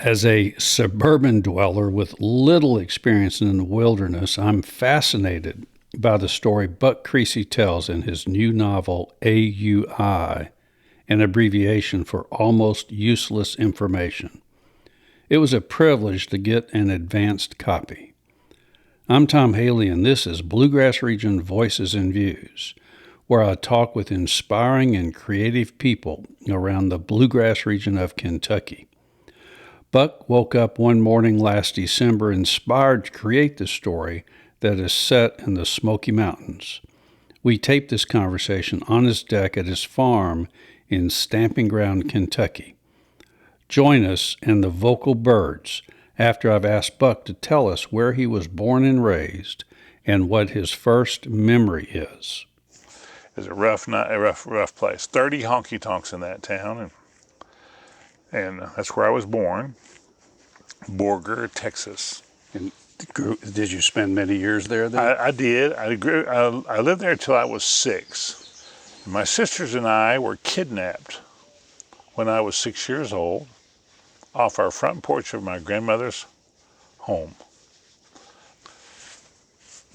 As a suburban dweller with little experience in the wilderness, I'm fascinated by the story Buck Creacy tells in his new novel, AUI, an abbreviation for almost useless information. It was a privilege to get an advanced copy. I'm Tom Haley, and this is Bluegrass Region Voices and Views, where I talk with inspiring and creative people around the bluegrass region of Kentucky. Buck woke up one morning last December inspired to create the story that is set in the Smokey Mountains. We taped this conversation on his deck at his farm in Stamping Ground, Kentucky. Join us and the vocal birds after I've asked Buck to tell us where he was born and raised and what his first memory is. It's a rough place. 30 honky-tonks in that town, and that's where I was born, Borger, Texas. And did you spend many years there then? I did. I lived there until I was 6. My sisters and I were kidnapped when I was 6 years old off our front porch of my grandmother's home.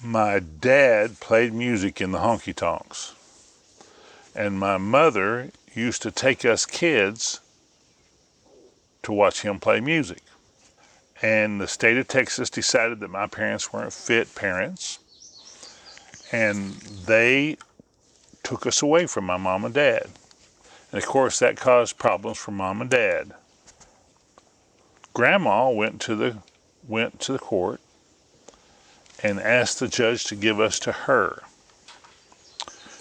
My dad played music in the honky-tonks, and my mother used to take us kids to watch him play music. And the state of Texas decided that my parents weren't fit parents, and they took us away from my mom and dad. And of course that caused problems for mom and dad. Grandma went to the court and asked the judge to give us to her.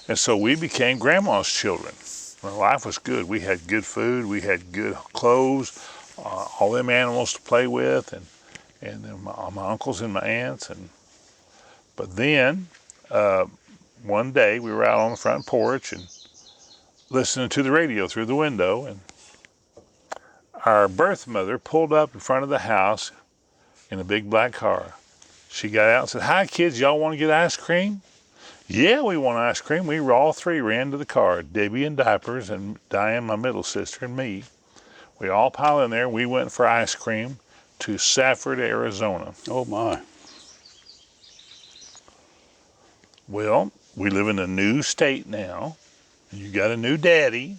And so we became grandma's children. My life was good. We had good food, we had good clothes, all them animals to play with, and my uncles and my aunts. But then one day we were out on the front porch and listening to the radio through the window, and our birth mother pulled up in front of the house in a big black car. She got out and said, "Hi kids, y'all want to get ice cream?" "Yeah, we want ice cream." We all three ran to the car, Debbie in diapers and Diane, my middle sister, and me. We all piled in there. We went for ice cream to Safford, Arizona. Oh my. Well, we live in a new state now. You got a new daddy.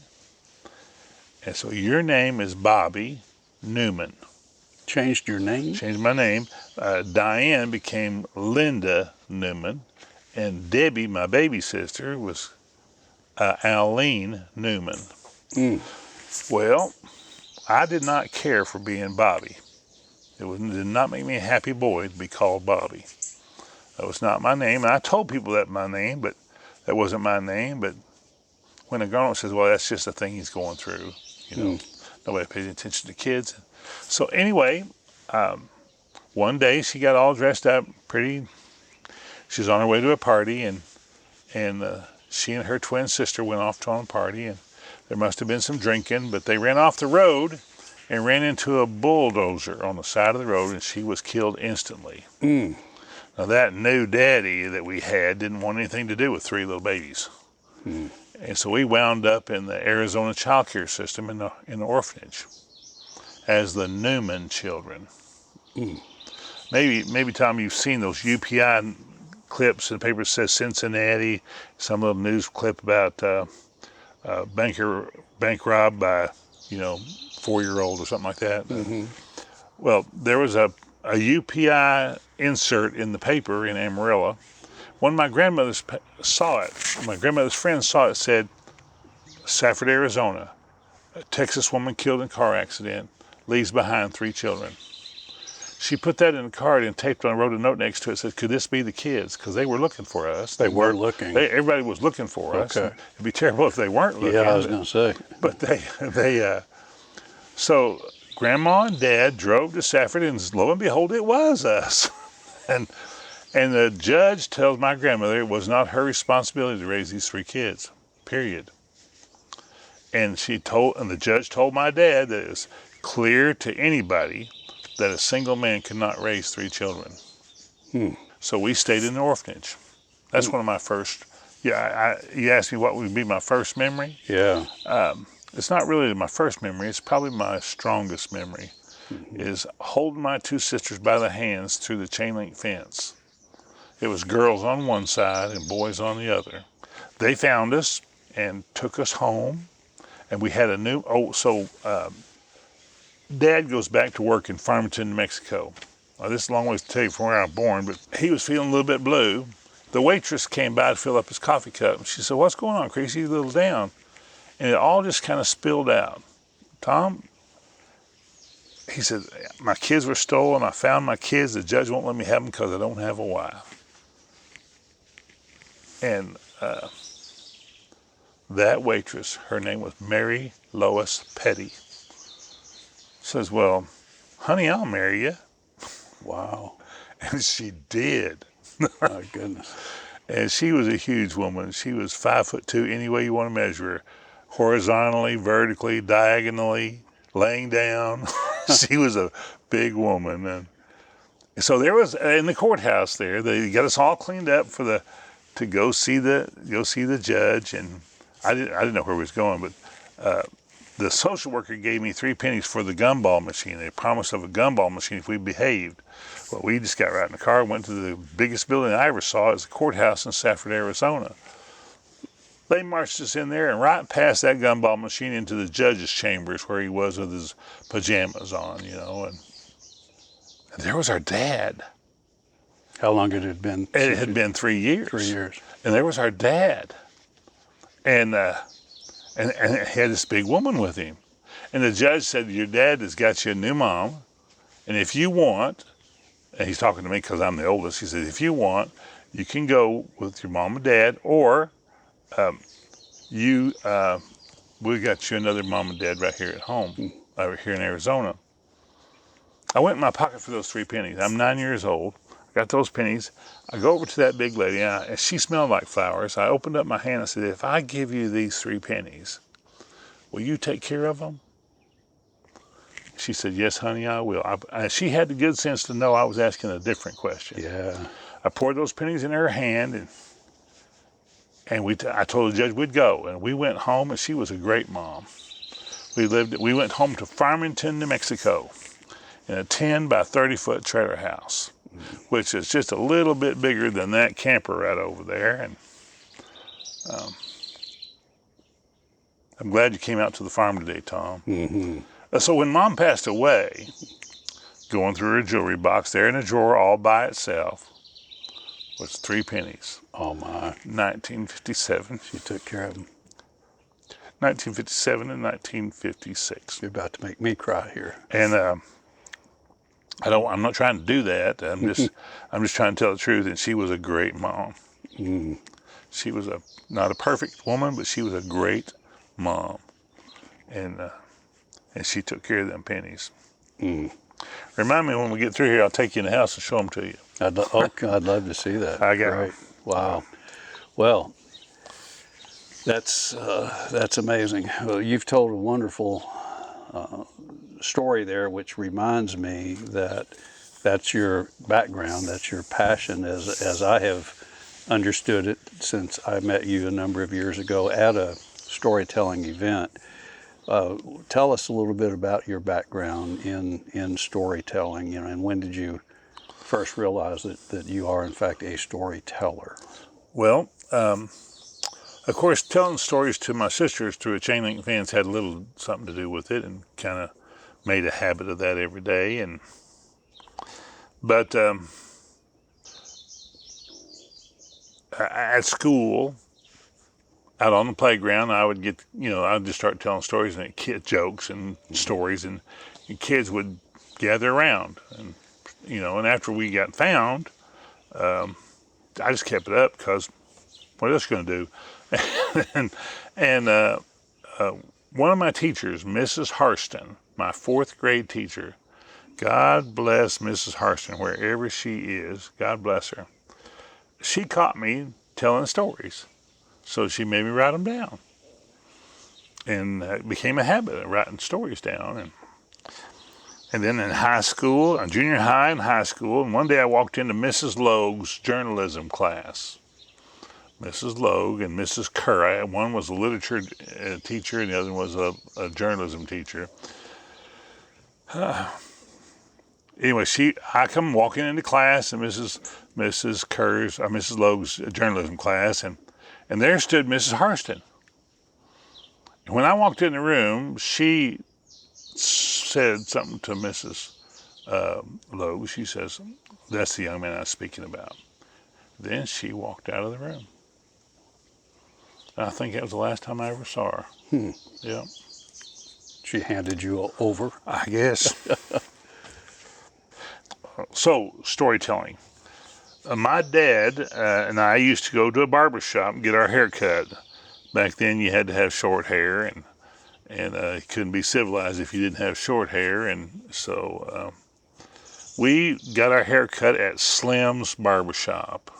And so your name is Bobby Newman. Changed your name? Changed my name. Diane became Linda Newman. And Debbie, my baby sister, was Aline Newman. Well, I did not care for being Bobby. It did not make me a happy boy to be called Bobby. That was not my name. And I told people that my name, but that wasn't my name. But when a grown-up says, well, that's just a thing he's going through, nobody pays attention to kids. So anyway, one day she got all dressed up pretty. She was on her way to a party, and she and her twin sister went off to a party, and there must have been some drinking, but they ran off the road and ran into a bulldozer on the side of the road, and she was killed instantly. Now that new daddy that we had didn't want anything to do with 3 little babies. And so we wound up in the Arizona child care system in the orphanage as the Newman children. Maybe Tom, you've seen those UPI clips in the paper that says Cincinnati, some of them news clip about bank robbed by 4-year-old or something like that. Well, there was a UPI insert in the paper in Amarillo. When my grandmother's saw it, my grandmother's friend saw it, said, Safford, Arizona, a Texas woman killed in car accident, leaves behind 3 children. She put that in a card and taped on and wrote a note next to it, said, could this be the kids? Because they were looking for us. They were looking. Everybody was looking for us. Okay. It'd be terrible if they weren't looking. Yeah, I was going to say. But so Grandma and Dad drove to Safford, and lo and behold, it was us. And the judge tells my grandmother it was not her responsibility to raise these 3 kids, period. And the judge told my dad that it was clear to anybody that a single man could not raise 3 children. So we stayed in the orphanage. That's one of my first. You asked me what would be my first memory. Yeah. It's not really my first memory. It's probably my strongest memory. is holding my two sisters by the hands through the chain link fence. It was girls on one side and boys on the other. They found us and took us home, and we had a new, Dad goes back to work in Farmington, New Mexico. This is a long ways to tell you from where I was born, but he was feeling a little bit blue. The waitress came by to fill up his coffee cup. She said, "What's going on, Creasy? You a little down." And it all just kind of spilled out. "Tom," he said, "my kids were stolen. I found my kids. The judge won't let me have them because I don't have a wife." And that waitress, her name was Mary Lois Petty, says, "Well, honey, I'll marry you." Wow. And she did. My goodness. And she was a huge woman. She was 5'2", any way you want to measure her. Horizontally, vertically, diagonally, laying down. She was a big woman. And so there was, in the courthouse there, they got us all cleaned up to go see the judge. And I didn't know where we was going, but the social worker gave me 3 pennies for the gumball machine. They promised of a gumball machine if we behaved. Well, we just got right in the car, went to the biggest building I ever saw. It was the courthouse in Safford, Arizona. They marched us in there and right past that gumball machine into the judge's chambers where he was with his pajamas on, and there was our dad. How long had it been? It had been 3 years. 3 years. And there was our dad. And he had this big woman with him. And the judge said, "Your dad has got you a new mom. And if you want," and he's talking to me because I'm the oldest, he said, "if you want, you can go with your mom and dad, or we got you another mom and dad right here at home, over here in Arizona." I went in my pocket for those 3 pennies. I'm 9 years old. I got those pennies. I go over to that big lady, and she smelled like flowers. I opened up my hand and said, "If I give you these 3 pennies, will you take care of them?" She said, "Yes, honey, I will." She had the good sense to know I was asking a different question. Yeah. I poured those pennies in her hand, and I told the judge we'd go. And we went home, and she was a great mom. We went home to Farmington, New Mexico, in a 10 by 30-foot trailer house, which is just a little bit bigger than that camper right over there. And I'm glad you came out to the farm today, Tom. Mm-hmm. So when Mom passed away, going through her jewelry box, there in a drawer all by itself was 3 pennies. Oh, my. 1957. She took care of them. 1957 and 1956. You're about to make me cry here. And I'm not trying to do that. I'm just trying to tell the truth. And she was a great mom. Mm. She was not a perfect woman, but she was a great mom. And she took care of them pennies. Mm. Remind me when we get through here, I'll take you in the house and show them to you. I'd love to see that. I got Great. them. Wow. Well, that's amazing. Well, you've told a wonderful story there, which reminds me that that's your background, that's your passion, as I have understood it since I met you a number of years ago at a storytelling event. Tell us a little bit about your background in storytelling, and when did you first realize that you are in fact a storyteller? Well, of course, telling stories to my sisters through a chain link fence had a little something to do with it, and kind of made a habit of that every day. But at school, out on the playground, I would get, I'd just start telling stories and kid jokes and stories, and kids would gather around, and after we got found, I just kept it up because what else are you going to do? and one of my teachers, Mrs. Harston, my 4th grade teacher, God bless Mrs. Harston wherever she is, God bless her. She caught me telling stories. So she made me write them down. And it became a habit of writing stories down. And then in high school, junior high and high school, and one day I walked into Mrs. Logue's journalism class. Mrs. Logue and Mrs. Kerr. One was a literature teacher and the other was a journalism teacher. anyway, I come walking into class, and Mrs. Kerr's or Mrs. Logue's journalism class, and there stood Mrs. Harston. And when I walked in the room, she said something to Mrs. Logue. She says, "That's the young man I was speaking about." Then she walked out of the room. I think that was the last time I ever saw her. Yeah. She handed you over? I guess. So, storytelling. My dad and I used to go to a barber shop and get our hair cut. Back then, you had to have short hair, and you couldn't be civilized if you didn't have short hair. And so we got our hair cut at Slim's Barber Shop.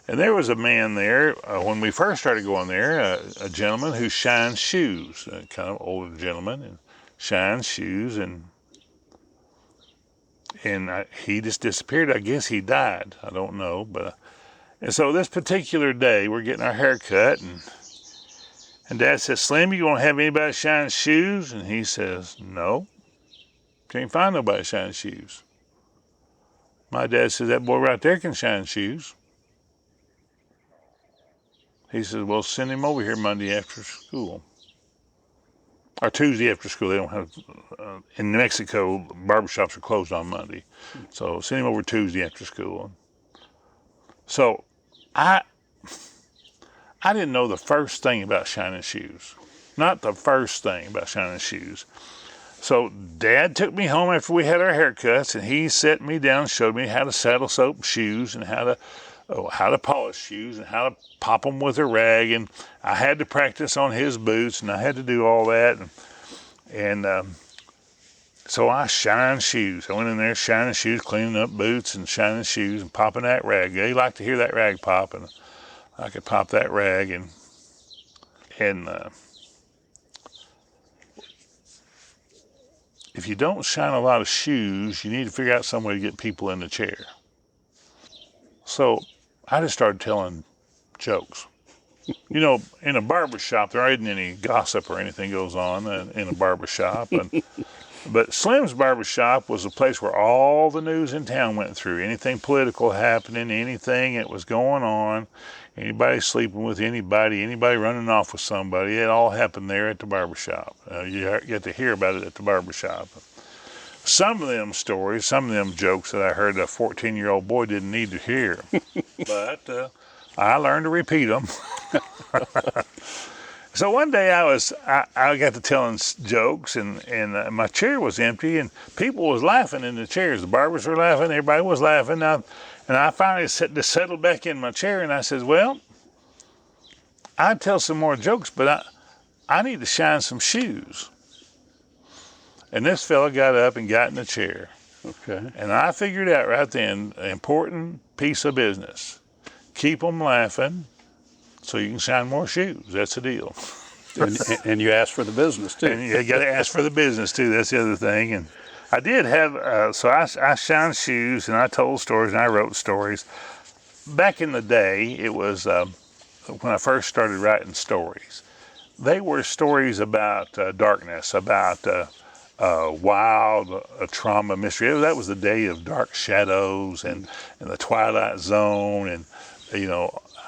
And there was a man there, when we first started going there, a gentleman who shines shoes, a kind of older gentleman, and shines shoes, and he just disappeared. I guess he died. I don't know. And so this particular day, we're getting our hair cut, and Dad says, "Slim, you gonna have anybody shine shoes?" And he says, "No, can't find nobody shine shoes." My dad says, "That boy right there can shine shoes." He says, "Well, send him over here Monday after school. Or Tuesday after school." They don't have, in New Mexico, barbershops are closed on Monday. So send him over Tuesday after school. So I didn't know the first thing about shining shoes. Not the first thing about shining shoes. So Dad took me home after we had our haircuts, and he set me down and showed me how to saddle soap shoes and how to polish shoes and how to pop them with a rag. And I had to practice on his boots, and I had to do all that. And so I shined shoes. I went in there shining shoes, cleaning up boots and shining shoes and popping that rag. He liked to hear that rag pop, and I could pop that rag. And if you don't shine a lot of shoes, you need to figure out some way to get people in the chair. So I just started telling jokes. You know, in a barber shop, there isn't any gossip or anything goes on in a barber shop. But Slim's Barber Shop was a place where all the news in town went through. Anything political happening, anything that was going on, anybody sleeping with anybody running off with somebody, it all happened there at the barber shop. You get to hear about it at the barber shop. Some of them stories, some of them jokes that I heard a 14-year-old boy didn't need to hear. But I learned to repeat them. So one day I got to telling jokes, and my chair was empty, and people was laughing in the chairs. The barbers were laughing, everybody was laughing. And I finally settled back in my chair, and I said, "Well, I'd tell some more jokes, but I need to shine some shoes." And this fella got up and got in the chair. Okay. And I figured out right then an important piece of business. Keep them laughing so you can shine more shoes. That's the deal. And you asked for the business, too. And you got to ask for the business, too. That's the other thing. And I did have, so I shined shoes, and I told stories, and I wrote stories. Back in the day, it was when I first started writing stories. They were stories about darkness, about wild trauma, mystery. That was the day of Dark Shadows and the Twilight Zone and,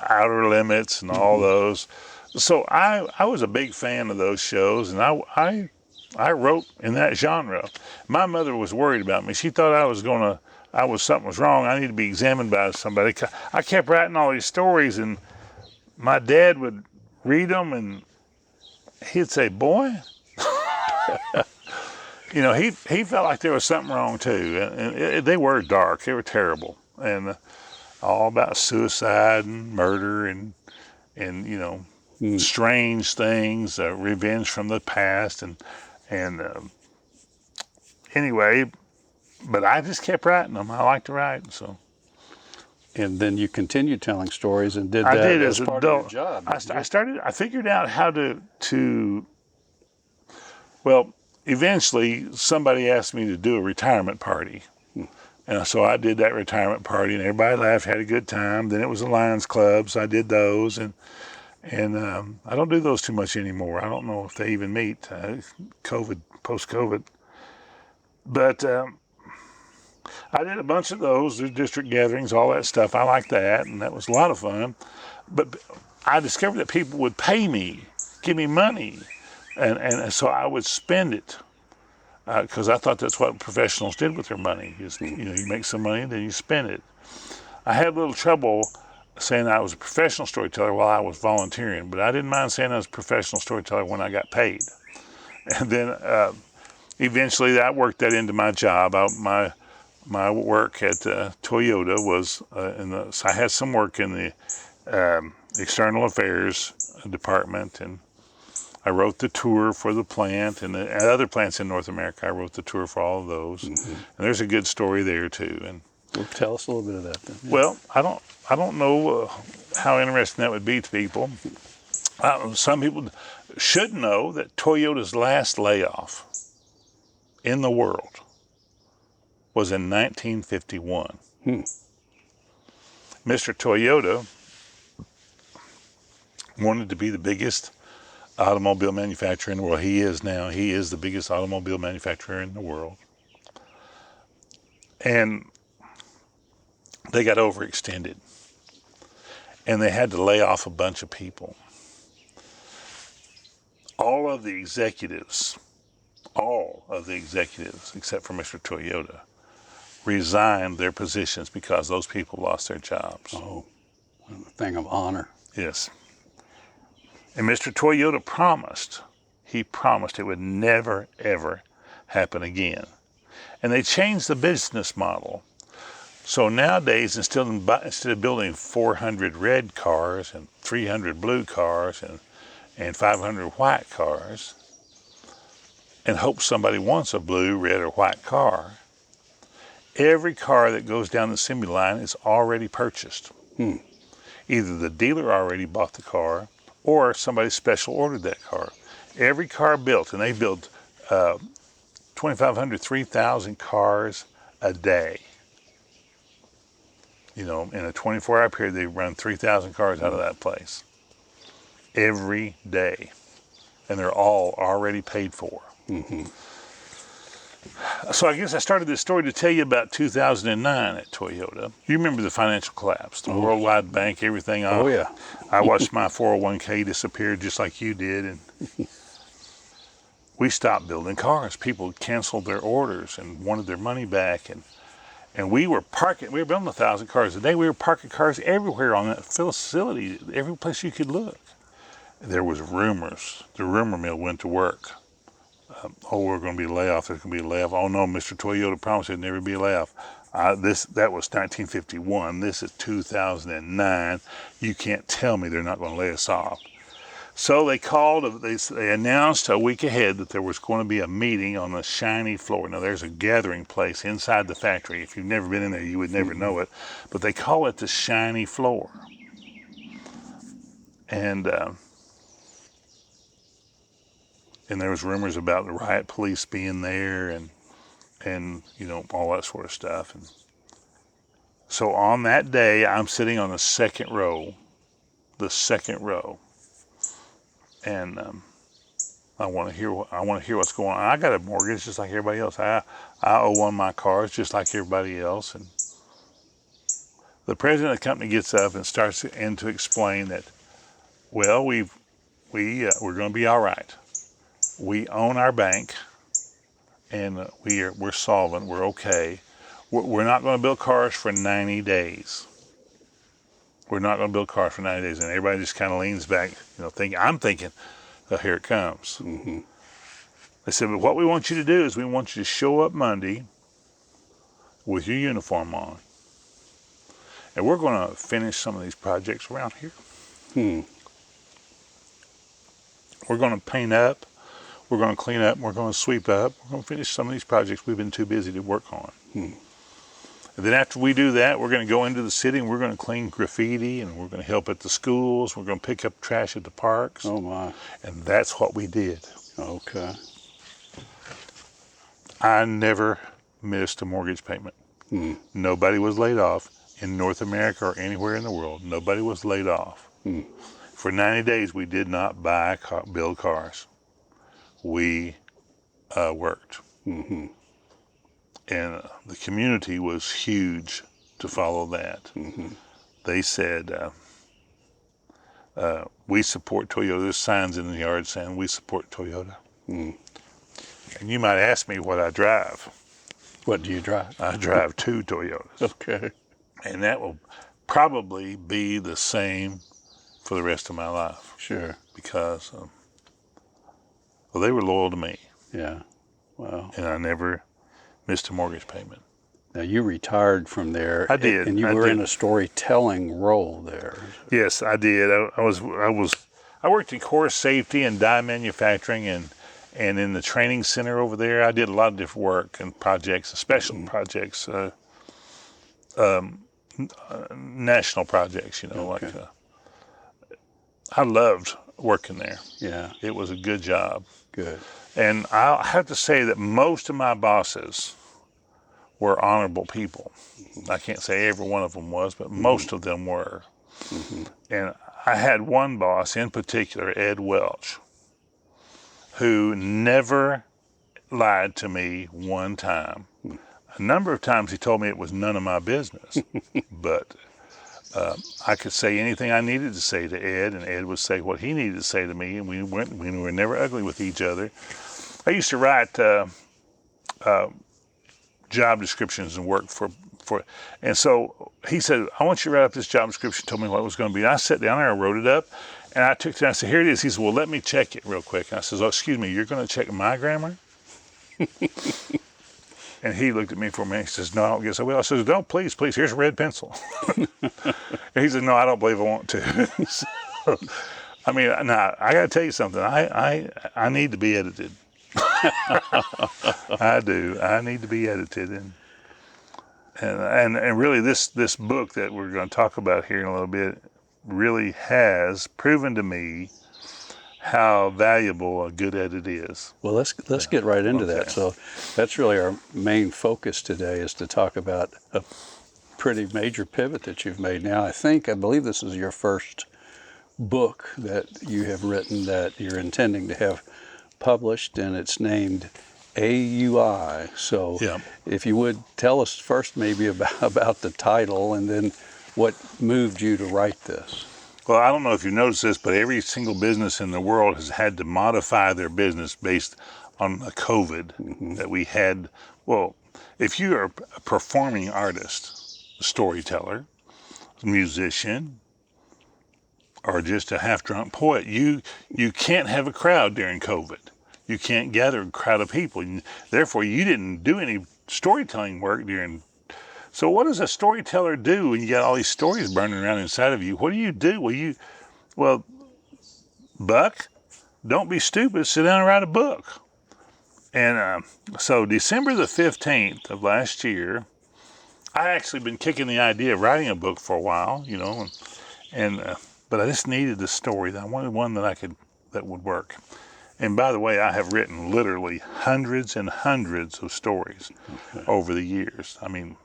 Outer Limits and all those. So I was a big fan of those shows, and I wrote in that genre. My mother was worried about me. She thought something was wrong. I needed to be examined by somebody. I kept writing all these stories, and my dad would read them, and he'd say, "Boy," he felt like there was something wrong too. And they were dark. They were terrible, and all about suicide and murder and strange things, revenge from the past, and anyway, but I just kept writing them. I like to write, so. And then you continued telling stories and did I that did as an part adult. of your job. I figured out how to well, eventually somebody asked me to do a retirement party. And so I did that retirement party, and everybody laughed, had a good time. Then it was the Lions Club, so I did those, and I don't do those too much anymore. I don't know if they even meet, post-COVID. But I did a bunch of those, the district gatherings, all that stuff. I like that, and that was a lot of fun. But I discovered that people would pay me, give me money, and so I would spend it because I thought that's what professionals did with their money. You make some money, then you spend it. I had a little trouble saying I was a professional storyteller while I was volunteering, but I didn't mind saying I was a professional storyteller when I got paid. And then eventually that worked that into my job. My work at Toyota was so I had some work in the external affairs department, and I wrote the tour for the plant and other plants in North America. I wrote the tour for all of those, and there's a good story there too. And Well, tell us a little bit of that then. Yeah. well, I don't know how interesting that would be to people. Some people should know that Toyota's last layoff in the world was in 1951. Mr. Toyota wanted to be the biggest automobile manufacturer in the world. He is now. He is the biggest automobile manufacturer in the world. And they got overextended. And they had to lay off a bunch of people. All of the executives, except for Mr. Toyota, resigned their positions because those people lost their jobs. Oh, a thing of honor. Yes. And Mr. Toyota promised it would never, ever happen again. And they changed the business model. So nowadays, instead of building 400 red cars and 300 blue cars and 500 white cars, and hope somebody wants a blue, red, or white car, every car that goes down the assembly line is already purchased. Either the dealer already bought the car, or somebody special ordered that car. Every car built, and they build 2,500, 3,000 cars a day. In a 24-hour period, they run 3,000 cars out of that place every day, and they're all already paid for. So I guess I started this story to tell you about 2009 at Toyota. You remember the financial collapse, the worldwide bank, everything. Oh, yeah. I watched my 401k disappear just like you did, and we stopped building cars. People canceled their orders and wanted their money back, and we were building 1,000 cars a day. We were parking cars everywhere on that facility, every place you could look. There was rumors. The rumor mill went to work. We're going to be a layoff. There's going to be a layoff. Oh no, Mr. Toyota promised there'd never be a layoff. That was 1951. This is 2009. You can't tell me they're not going to lay us off. So they announced a week ahead that there was going to be a meeting on the shiny floor. Now there's a gathering place inside the factory. If you've never been in there, you would never know it. But they call it the shiny floor. And there was rumors about the riot police being there and all that sort of stuff. And so on that day, I'm sitting on the second row, and I want to hear what's going on. I got a mortgage just like everybody else. I owe on my cars just like everybody else. And the president of the company gets up and starts to explain that, well, we're going to be all right. We own our bank, and we're solvent. We're okay. We're not going to build cars for 90 days. We're not going to build cars for 90 days. And everybody just kind of leans back, I'm thinking, oh, here it comes. They said, but what we want you to do is we want you to show up Monday with your uniform on. And we're going to finish some of these projects around here. We're going to paint up. We're going to clean up, we're going to sweep up, we're going to finish some of these projects we've been too busy to work on. And then after we do that, we're going to go into the city and we're going to clean graffiti, and we're going to help at the schools, we're going to pick up trash at the parks. Oh my. And that's what we did. Okay. I never missed a mortgage payment. Nobody was laid off in North America or anywhere in the world. Nobody was laid off. For 90 days, we did not build cars. We worked. and the community was huge to follow that. Mm-hmm. They said, we support Toyota. There's signs in the yard saying we support Toyota. Mm. And you might ask me what I drive. What do you drive? I drive 2 Toyotas. Okay. And that will probably be the same for the rest of my life. Sure. Because, well, they were loyal to me. Yeah. Wow. And I never missed a mortgage payment. Now, you retired from there. I did. And you were in a storytelling role there. Yes, I did. I worked in core safety and die manufacturing and in the training center over there. I did a lot of different work and projects, special projects, national projects, Okay. I loved working there. Yeah. It was a good job. Good. And I have to say that most of my bosses were honorable people. I can't say every one of them was, but most of them were. Mm-hmm. And I had one boss in particular, Ed Welch, who never lied to me one time. A number of times he told me it was none of my business, but I could say anything I needed to say to Ed, and Ed would say what he needed to say to me, and we were never ugly with each other. I used to write job descriptions and work for, and so he said, I want you to write up this job description, told me what it was going to be. And I sat down there, I wrote it up, and I took it and I said, here it is. He said, well, let me check it real quick. And I said, oh, excuse me, you're going to check my grammar? And he looked at me for a minute. He says, no, I don't guess I will. I said, no, please, here's a red pencil. And he said, no, I don't believe I want to. So, I mean, now, I got to tell you something. I need to be edited. I do. I need to be edited. And really, this book that we're going to talk about here in a little bit really has proven to me how valuable a good edit is. Well, let's get right into that. So that's really our main focus today, is to talk about a pretty major pivot that you've made. Now, I believe this is your first book that you have written that you're intending to have published, and it's named AUI. So if you would tell us first maybe about the title, and then what moved you to write this. Well, I don't know if you noticed this, but every single business in the world has had to modify their business based on the COVID that we had. Well, if you are a performing artist, a storyteller, a musician, or just a half-drunk poet, you can't have a crowd during COVID. You can't gather a crowd of people. Therefore, you didn't do any storytelling work during. So what does a storyteller do when you got all these stories burning around inside of you? What do you do? Well, Buck, don't be stupid. Sit down and write a book. And so December the 15th of last year, I actually been kicking the idea of writing a book for a while, but I just needed a story. I wanted one that would work. And by the way, I have written literally hundreds and hundreds of stories over the years. I mean,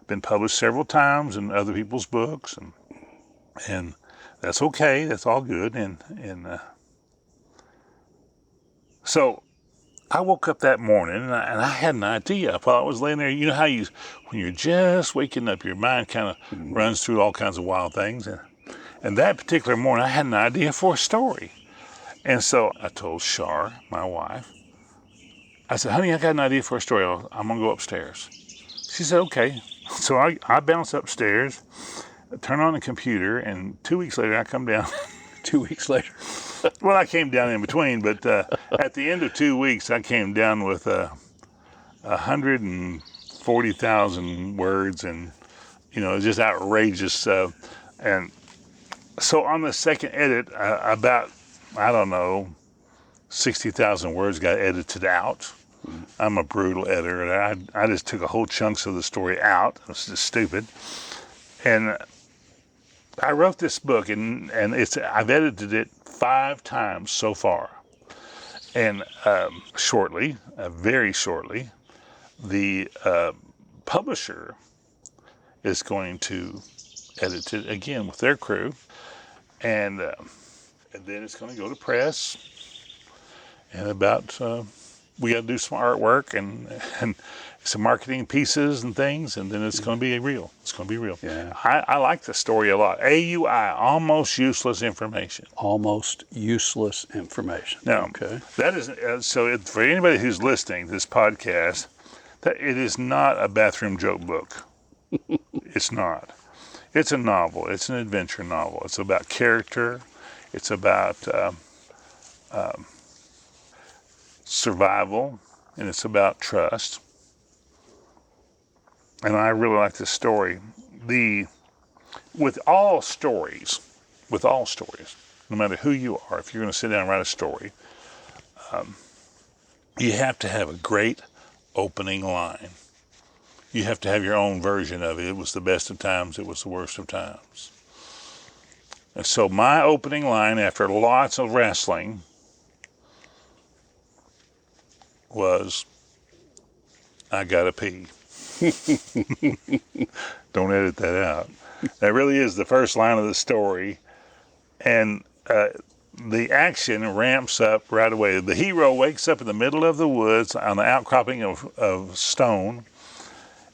been published several times in other people's books, and that's okay. That's all good. And so I woke up that morning and I had an idea while I was laying there. You know how when you're just waking up, your mind kind of runs through all kinds of wild things. And that particular morning, I had an idea for a story. And so I told Shar, my wife, I said, honey, I got an idea for a story. I'm going to go upstairs. She said, okay. So I bounce upstairs, turn on the computer, and 2 weeks later I come down. 2 weeks later? Well, I came down in between, but at the end of 2 weeks, I came down with 140,000 words, and, just outrageous. And so on the second edit, about, 60,000 words got edited out. I'm a brutal editor. I just took a whole chunks of the story out. It was just stupid. And I wrote this book, and I've edited it 5 times so far. And shortly, very shortly, the publisher is going to edit it again with their crew. And then it's going to go to press in about we got to do some artwork and some marketing pieces and things, and then it's going to be real. It's going to be real. Yeah. I like the story a lot. AUI, almost useless information. Almost useless information. Now, Okay. that is for anybody who's listening to this podcast, that it is not a bathroom joke book. It's not. It's a novel. It's an adventure novel. It's about character. It's about survival, and it's about trust. And I really like this story. With all stories, no matter who you are, if you're going to sit down and write a story, you have to have a great opening line. You have to have your own version of it. It was the best of times. It was the worst of times. And so my opening line, after lots of wrestling, was, I gotta pee. Don't edit that out. That really is the first line of the story. And the action ramps up right away. The hero wakes up in the middle of the woods on the outcropping of stone.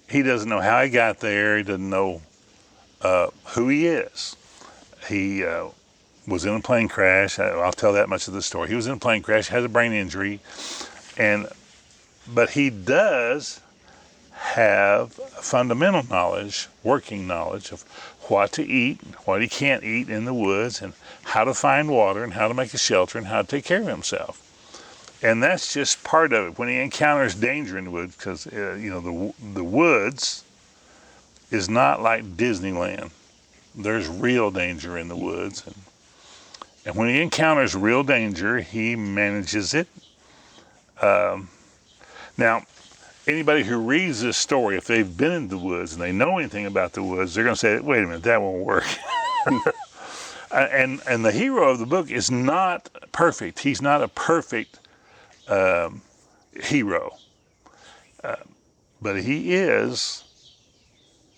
He doesn't know how he got there. He doesn't know who he is. He was in a plane crash. I'll tell that much of the story. He was in a plane crash, has a brain injury, but he does have fundamental knowledge, working knowledge of what to eat, what he can't eat in the woods, and how to find water, and how to make a shelter, and how to take care of himself. And that's just part of it. When he encounters danger in the woods, because the woods is not like Disneyland. There's real danger in the woods, and when he encounters real danger, he manages it. Now, anybody who reads this story, if they've been in the woods and they know anything about the woods, they're going to say, wait a minute, that won't work. And the hero of the book is not perfect. He's not a perfect hero. But he is,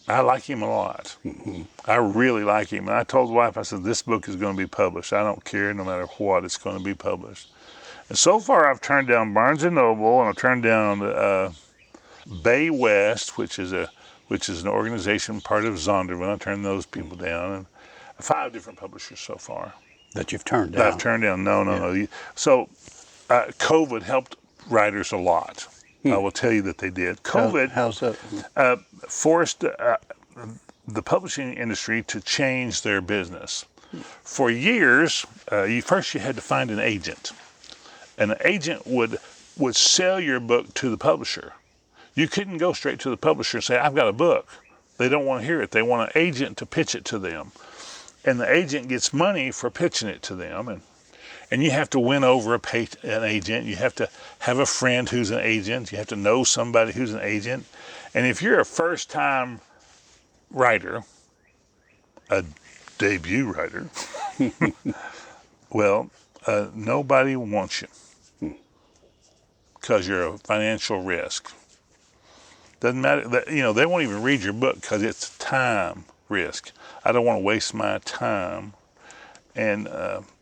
I like him a lot. Mm-hmm. I really like him. And I told the wife, I said, this book is going to be published. I don't care, no matter what, it's going to be published. And so far, I've turned down Barnes & Noble, and I've turned down Bay West, which is an organization part of Zondervan. I turned those people down, and 5 different publishers so far. That you've turned down? I've turned down. No. So COVID helped writers a lot. I will tell you that they did. COVID how's that? Forced the publishing industry to change their business. For years, you had to find an agent. And the agent would sell your book to the publisher. You couldn't go straight to the publisher and say, I've got a book. They don't want to hear it. They want an agent to pitch it to them. And the agent gets money for pitching it to them. And you have to win over an agent. You have to have a friend who's an agent. You have to know somebody who's an agent. And if you're a first-time writer, a debut writer, well, nobody wants you because you're a financial risk. Doesn't matter. They won't even read your book because it's time risk. I don't want to waste my time. And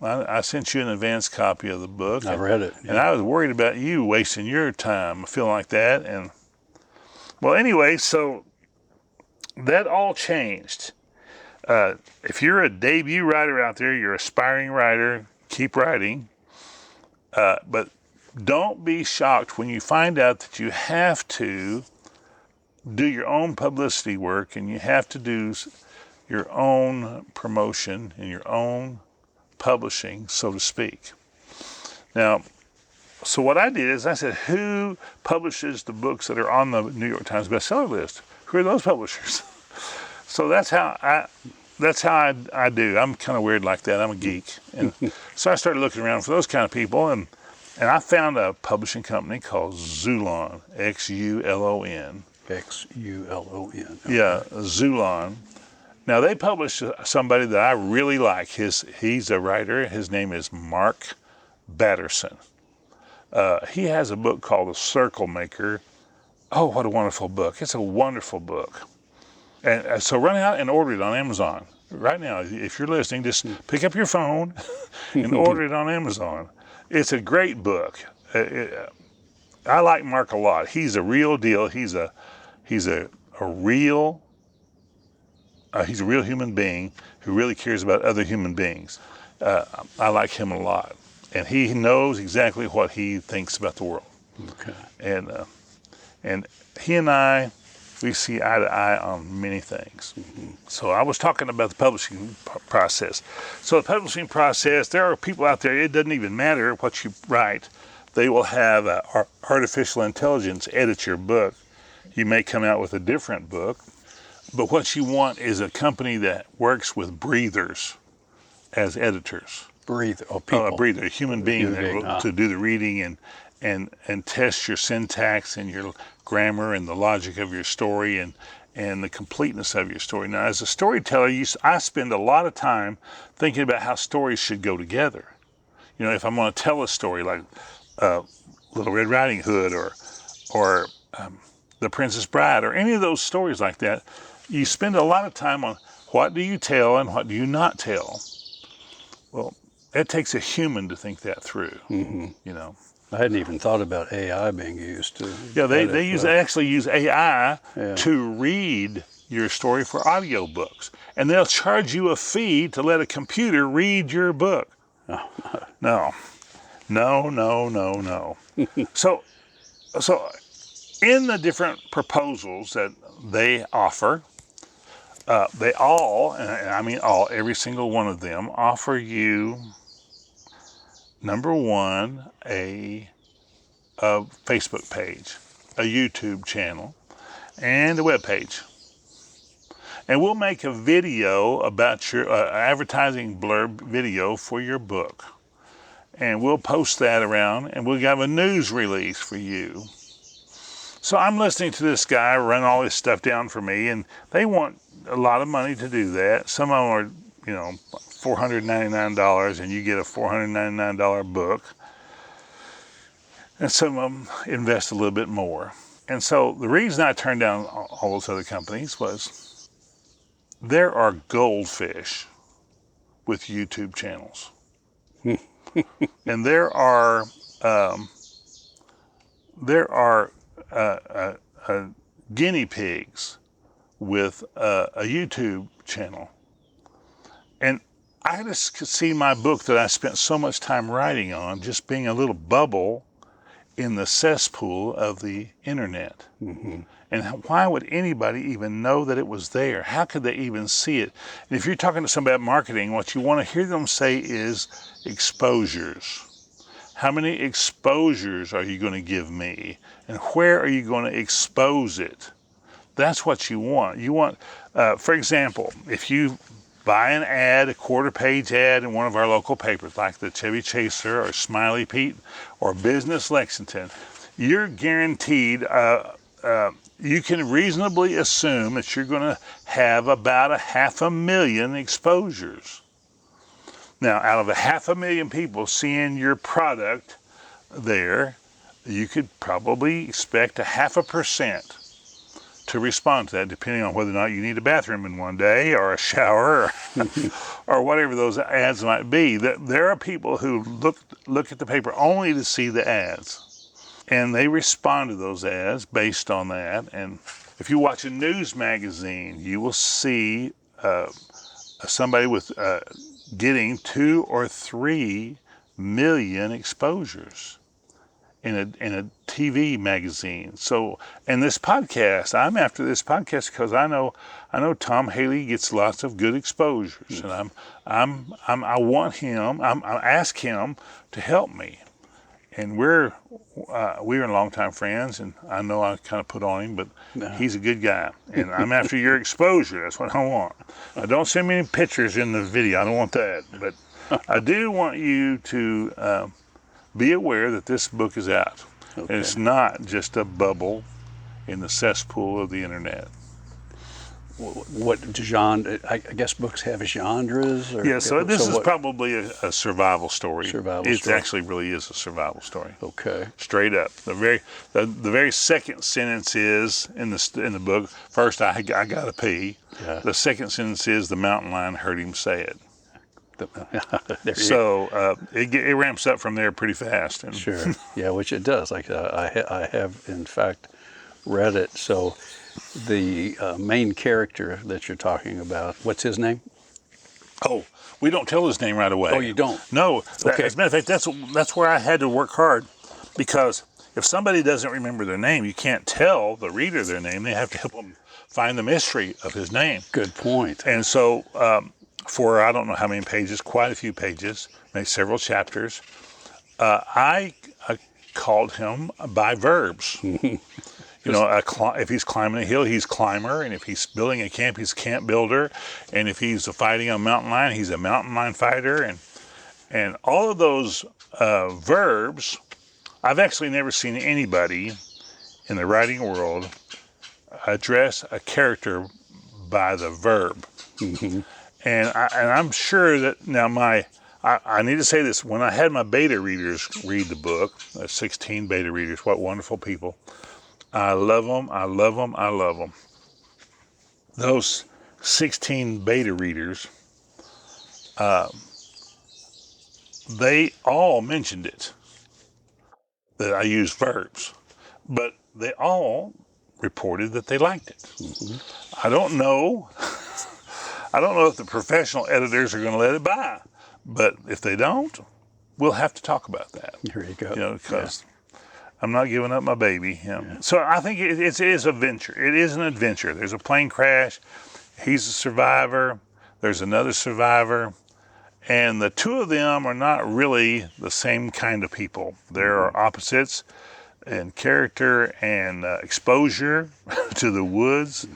I sent you an advance copy of the book. I read it. Yeah. And I was worried about you wasting your time. I feel like that. And well, anyway, so that all changed. If you're a debut writer out there, you're an aspiring writer, keep writing. But don't be shocked when you find out that you have to do your own publicity work and you have to do your own promotion and your own publishing, so to speak. Now, so what I did is I said, who publishes the books that are on the New York Times bestseller list? Who are those publishers? So that's how I do. I'm kind of weird like that. I'm a geek. And so I started looking around for those kind of people, and I found a publishing company called Xulon, Xulon. Xulon. Okay. Yeah, Xulon. Now, they published somebody that I really like. He's a writer. His name is Mark Batterson. He has a book called The Circle Maker. Oh, what a wonderful book. It's a wonderful book. And so run out and order it on Amazon. Right now, if you're listening, just pick up your phone and order it on Amazon. It's a great book. I like Mark a lot. He's a real deal. He's a real he's a real human being who really cares about other human beings. I like him a lot, and he knows exactly what he thinks about the world. Okay. And he and I, we see eye to eye on many things. Mm-hmm. So I was talking about the publishing process. So the publishing process, there are people out there, it doesn't even matter what you write. They will have artificial intelligence edit your book. You may come out with a different book, but what you want is a company that works with breathers as editors. People. A breather, a human being to do the reading and test your syntax and your grammar and the logic of your story and the completeness of your story. Now, as a storyteller, I spend a lot of time thinking about how stories should go together. You know, if I'm going to tell a story like Little Red Riding Hood or The Princess Bride or any of those stories like that, you spend a lot of time on what do you tell and what do you not tell. Well, it takes a human to think that through, you know. I hadn't even thought about AI being used to. Yeah, they actually use AI to read your story for audiobooks. And they'll charge you a fee to let a computer read your book. Oh. No. So in the different proposals that they offer, they all, and I mean all, every single one of them offer you, number one, a Facebook page, a YouTube channel, and a web page. And we'll make a video about your advertising blurb video for your book. And we'll post that around, and we'll have a news release for you. So I'm listening to this guy run all this stuff down for me, and they want a lot of money to do that. Some of them are, you know, $499, and you get a $499 book. And some of them invest a little bit more. And so the reason I turned down all those other companies was there are goldfish with YouTube channels. And there are guinea pigs with a YouTube channel. And I just could see my book that I spent so much time writing on just being a little bubble in the cesspool of the internet. And why would anybody even know that it was there? How could they even see it? And if you're talking to somebody about marketing, what you want to hear them say is exposures. How many exposures are you going to give me? And where are you going to expose it? That's what you want. You want, for example, if you buy an ad, a quarter-page ad in one of our local papers, like the Chevy Chaser or Smiley Pete or Business Lexington, you're guaranteed, you can reasonably assume that you're going to have about 500,000 exposures. Now, out of 500,000 people seeing your product there, you could probably expect 0.5% to respond to that, depending on whether or not you need a bathroom in one day or a shower or whatever those ads might be. There are people who look at the paper only to see the ads, and they respond to those ads based on that. And if you watch a news magazine, you will see somebody with getting 2 or 3 million exposures in a TV magazine. So, and this podcast, I'm after this podcast because I know Tom Haley gets lots of good exposures, and I want him. I ask him to help me, and we're longtime friends, and I know I kind of put on him, but he's a good guy, and I'm after your exposure. That's what I want. Don't send me any pictures in the video. I don't want that, but I do want you to be aware that this book is out. Okay. And it's not just a bubble in the cesspool of the internet. What genre? I guess books have genres. Or, yeah, so this is probably a survival story. It actually really is a survival story. Okay. Straight up. The very second sentence is in the book. First, I gotta pee. Yeah. The second sentence is the mountain lion heard him say it. There you So it ramps up from there pretty fast. And Sure. Yeah, which it does. Like I have in fact read it. So the main character that you're talking about, what's his name? Oh, we don't tell his name right away. Oh, you don't? No. Okay. As a matter of fact, that's where I had to work hard, because if somebody doesn't remember their name, you can't tell the reader their name. They have to help them find the mystery of his name. Good point. And so for I don't know how many pages, quite a few pages, maybe several chapters, I called him by verbs. You know, if he's climbing a hill, he's climber, and if he's building a camp, he's a camp builder, and if he's fighting a mountain lion, he's a mountain lion fighter, and all of those verbs. I've actually never seen anybody in the writing world address a character by the verb. And I'm sure that now I need to say this, when I had my beta readers read the book, 16 beta readers, what wonderful people. I love them, I love them, I love them. Those 16 beta readers, they all mentioned it, that I used verbs, but they all reported that they liked it. I don't know if the professional editors are going to let it by, but if they don't, we'll have to talk about that. Here you go. You know, because I'm not giving up my baby. You know? Yeah. So I think it is a venture. It is an adventure. There's a plane crash. He's a survivor. There's another survivor. And the two of them are not really the same kind of people. There are opposites in character and exposure to the woods.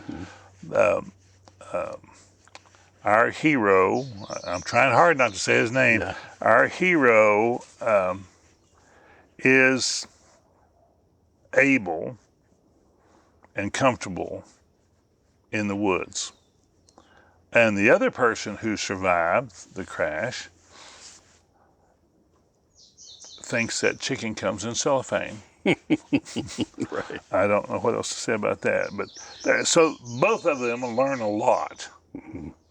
Our hero, I'm trying hard not to say his name, our hero is able and comfortable in the woods. And the other person who survived the crash thinks that chicken comes in cellophane. Right. I don't know what else to say about that. But so both of them learn a lot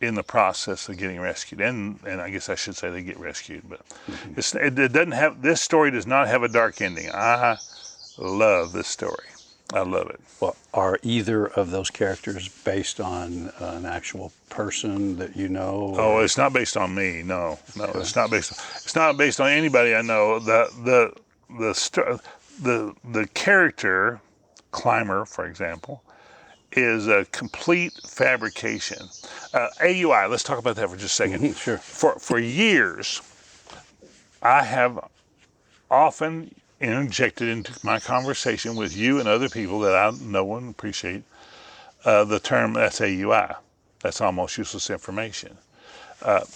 in the process of getting rescued. And I guess I should say they get rescued. But it doesn't have, this story does not have a dark ending. I love this story. I love it. Well, are either of those characters based on an actual person that you know? Oh, it's not based on me. No, it's not based. It's not based on anybody I know. The character, Climber, for example, is a complete fabrication. AUI. Let's talk about that for just a second. Sure. For years, I have often interjected into my conversation with you and other people that I know and appreciate the term, that's AUI. That's almost useless information.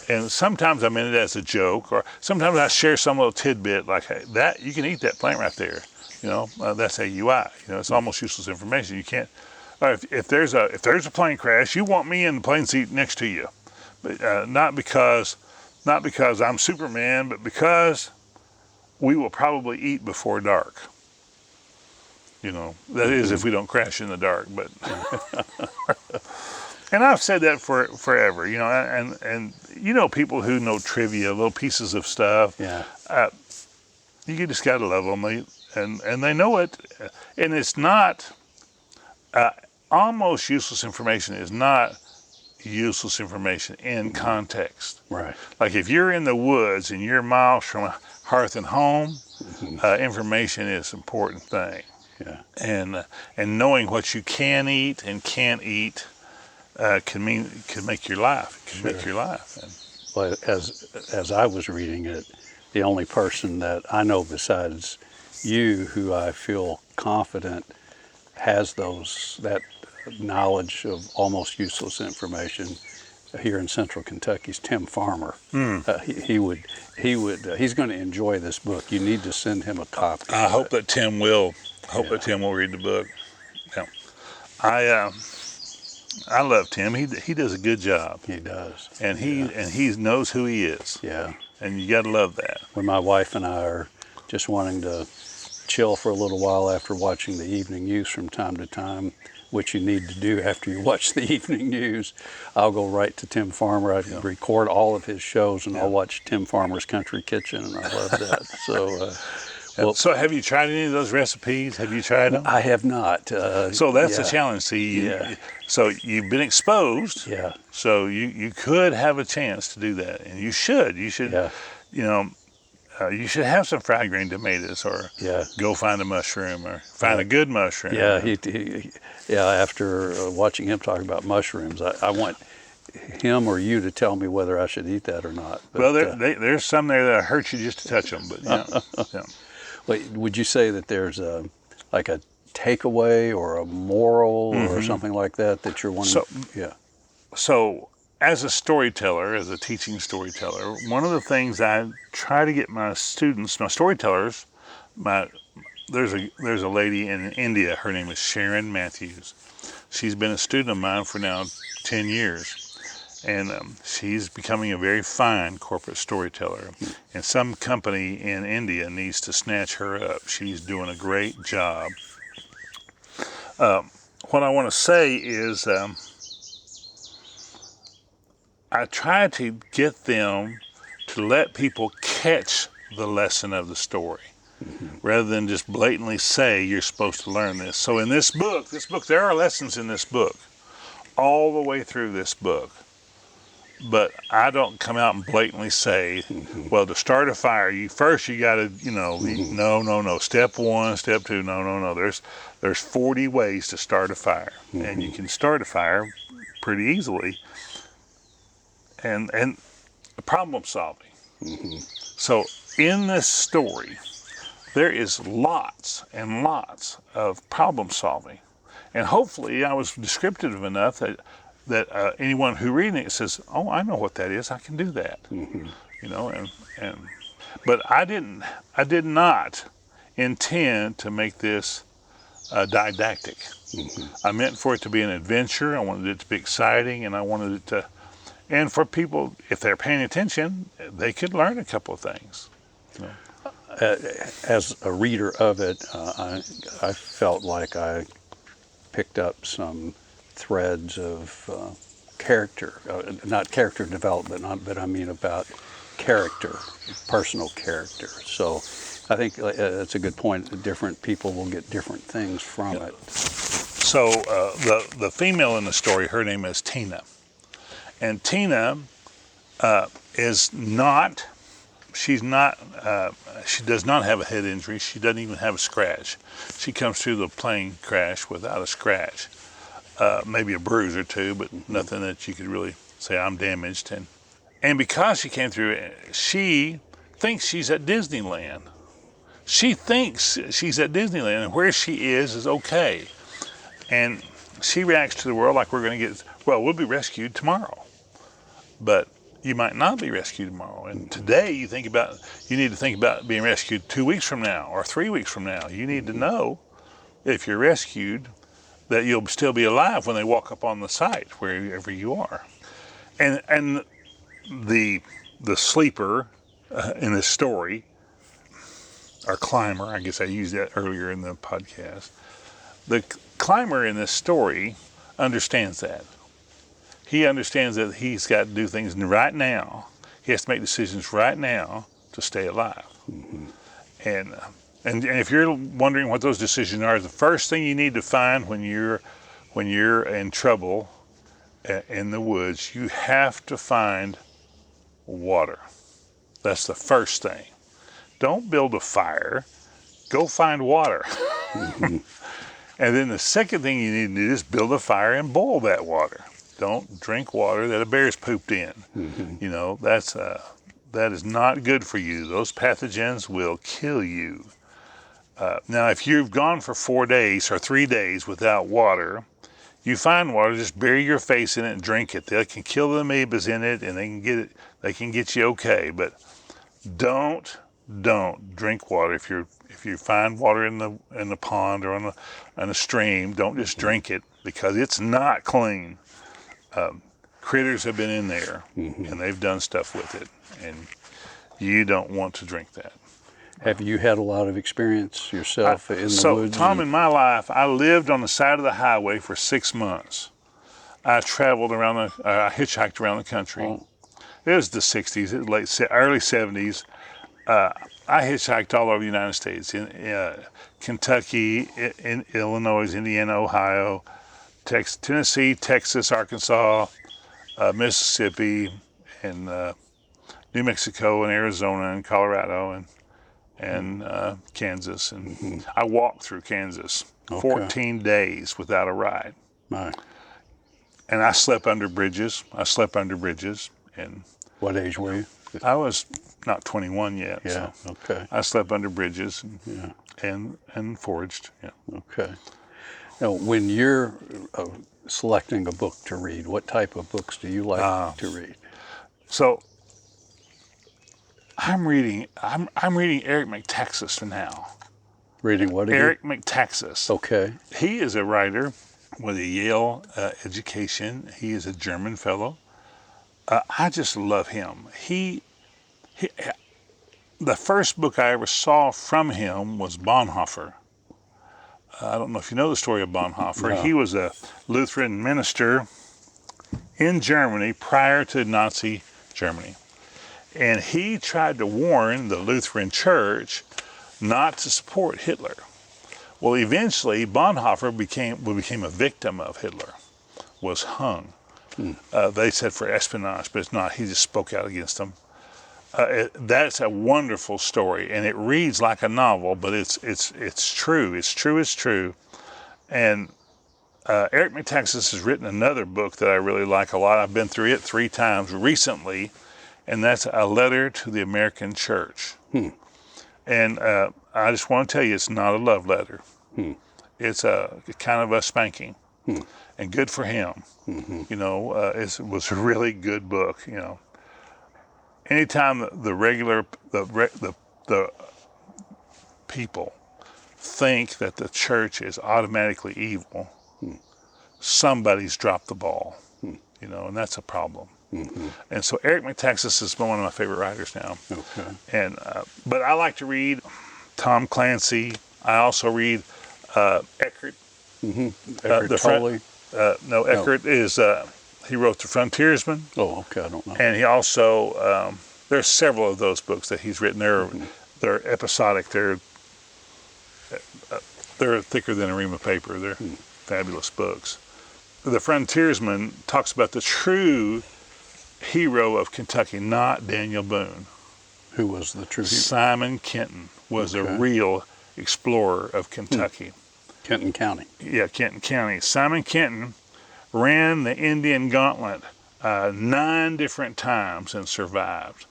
And sometimes I mean it as a joke, or sometimes I share some little tidbit like, hey, that you can eat that plant right there. You know, that's AUI. You know, it's almost useless information. You can't. If there's a plane crash, you want me in the plane seat next to you, but not because I'm Superman, but because we will probably eat before dark. You know, that is if we don't crash in the dark. But and I've said that forever. You know, and you know, people who know trivia, little pieces of stuff. Yeah. You just gotta love them, and they know it. And it's not almost useless information. Is not useless information in context. Right. Like if you're in the woods and you're miles from hearth and home, information is an important thing. Yeah. And knowing what you can eat and can't eat can make your life. It can make your life. Well, as I was reading it, the only person that I know besides you who I feel confident has that knowledge of almost useless information here in Central Kentucky is Tim Farmer. He's going to enjoy this book. You need to send him a copy. I hope that Tim will. That Tim will read the book. Yeah. I love Tim. He does a good job. He does. And he knows who he is. Yeah. And you got to love that. When my wife and I are just wanting to chill for a little while after watching the evening news from time to time, which you need to do after you watch the evening news, I'll go right to Tim Farmer. I record all of his shows, and I'll watch Tim Farmer's Country Kitchen, and I love that. So, well, so have you tried any of those recipes? Have you tried them? I have not. So that's a challenge. See, so you've been exposed. Yeah. So you could have a chance to do that, and you should. You should. You know. You should have some fried green tomatoes, or go find a mushroom, or find a good mushroom. Yeah, After watching him talk about mushrooms, I want him or you to tell me whether I should eat that or not. But, well, there's some there that hurt you just to touch them, but yeah. Wait, would you say that there's like a takeaway or a moral or something like that you're wanting? So, as a storyteller, as a teaching storyteller, one of the things I try to get my students, my storytellers, there's a lady in India, her name is Sharon Matthews. She's been a student of mine for now 10 years, and she's becoming a very fine corporate storyteller, and some company in India needs to snatch her up. She's doing a great job. What I want to say is, I try to get them to let people catch the lesson of the story, rather than just blatantly say you're supposed to learn this. So in this book, there are lessons in this book, all the way through this book. But I don't come out and blatantly say, well, to start a fire, you got to, no. Step 1, step 2, no. There's 40 ways to start a fire, and you can start a fire pretty easily. And problem solving. So in this story, there is lots and lots of problem solving, and hopefully I was descriptive enough that anyone who reading it says, "Oh, I know what that is. I can do that." But I did not intend to make this didactic. I meant for it to be an adventure. I wanted it to be exciting, and I wanted it to. And for people, if they're paying attention, they could learn a couple of things. As a reader of it, I felt like I picked up some threads of character, not character development, but I mean about character, personal character. So I think that's a good point. Different people will get different things from it. So the female in the story, her name is Tina. And Tina she does not have a head injury. She doesn't even have a scratch. She comes through the plane crash without a scratch. Maybe a bruise or two, but nothing that you could really say I'm damaged. And because she came through, she thinks she's at Disneyland. She thinks she's at Disneyland, and where she is okay. And she reacts to the world like we'll be rescued tomorrow. But you might not be rescued tomorrow. And today you need to think about being rescued 2 weeks from now or 3 weeks from now. You need to know, if you're rescued, that you'll still be alive when they walk up on the site, wherever you are. And the sleeper in this story, or climber, I guess I used that earlier in the podcast. The climber in this story understands that. He understands that he's got to do things right now. He has to make decisions right now to stay alive. And if you're wondering what those decisions are, the first thing you need to find when you're in trouble in the woods, you have to find water. That's the first thing. Don't build a fire. Go find water. And then the second thing you need to do is build a fire and boil that water. Don't drink water that a bear's pooped in. That is not good for you. Those pathogens will kill you. Now, if you've gone for 4 days or 3 days without water, you find water, just bury your face in it and drink it. They can kill the amoebas in it, and they can get you okay. But don't drink water. If you find water in the pond or in a stream, don't just drink it, because it's not clean. Critters have been in there, and they've done stuff with it, and you don't want to drink that. Have you had a lot of experience yourself in the woods? Tom, in my life, I lived on the side of the highway for 6 months. I traveled around I hitchhiked around the country. Oh. It was the 60s, early 70s. I hitchhiked all over the United States, in Kentucky, in Illinois, Indiana, Ohio, Tennessee, Texas, Arkansas, Mississippi, and New Mexico, and Arizona, and Colorado, and Kansas. And I walked through Kansas 14 days without a ride. My. And I slept under bridges. And what age were you? I was not 21 yet. Yeah. So Okay. I slept under bridges. And, and foraged. Yeah. Okay. Now, when you're selecting a book to read, what type of books do you like to read? So I'm reading Eric McTaxis now. Reading what again? Eric McTaxis. Okay. He is a writer with a Yale education. He is a German fellow. I just love him. The first book I ever saw from him was Bonhoeffer. I don't know if you know the story of Bonhoeffer. No. He was a Lutheran minister in Germany prior to Nazi Germany. And he tried to warn the Lutheran Church not to support Hitler. Well, eventually, Bonhoeffer became a victim of Hitler, was hung. They said for espionage, but it's not. He just spoke out against them. That's a wonderful story, and it reads like a novel, but it's true. It's true. And Eric McTaxis has written another book that I really like a lot. I've been through it 3 times recently, and that's A Letter to the American Church. And I just want to tell you, it's not a love letter. It's a kind of a spanking, and good for him. You know, it was a really good book. You know, anytime the people think that the church is automatically evil, somebody's dropped the ball. You know, and that's a problem. And so Eric McTaxis is one of my favorite writers now. Okay. And but I like to read Tom Clancy. I also read Eckert. Eckhart Tolle. Eckert is he wrote The Frontiersman. Oh, okay. I don't know. And he also there's several of those books that he's written. They're episodic. They're thicker than a ream of paper. They're fabulous books. The Frontiersman talks about the true hero of Kentucky, not Daniel Boone. Who was the true hero? Simon Kenton was a real explorer of Kentucky. Kenton County. Yeah, Kenton County. Simon Kenton ran the Indian Gauntlet 9 different times and survived.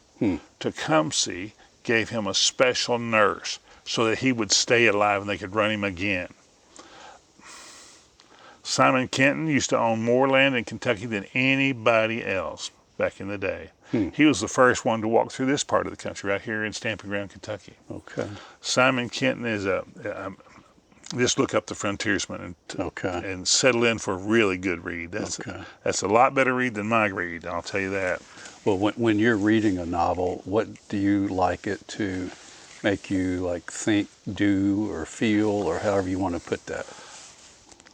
Tecumseh gave him a special nurse so that he would stay alive and they could run him again. Simon Kenton used to own more land in Kentucky than anybody else back in the day. He was the first one to walk through this part of the country, right here in Stamping Ground, Kentucky. Okay. Simon Kenton is just look up The Frontiersman and settle in for a really good read. That's a lot better read than my read, I'll tell you that. Well, when you're reading a novel, what do you like it to make you like think, do, or feel, or however you want to put that?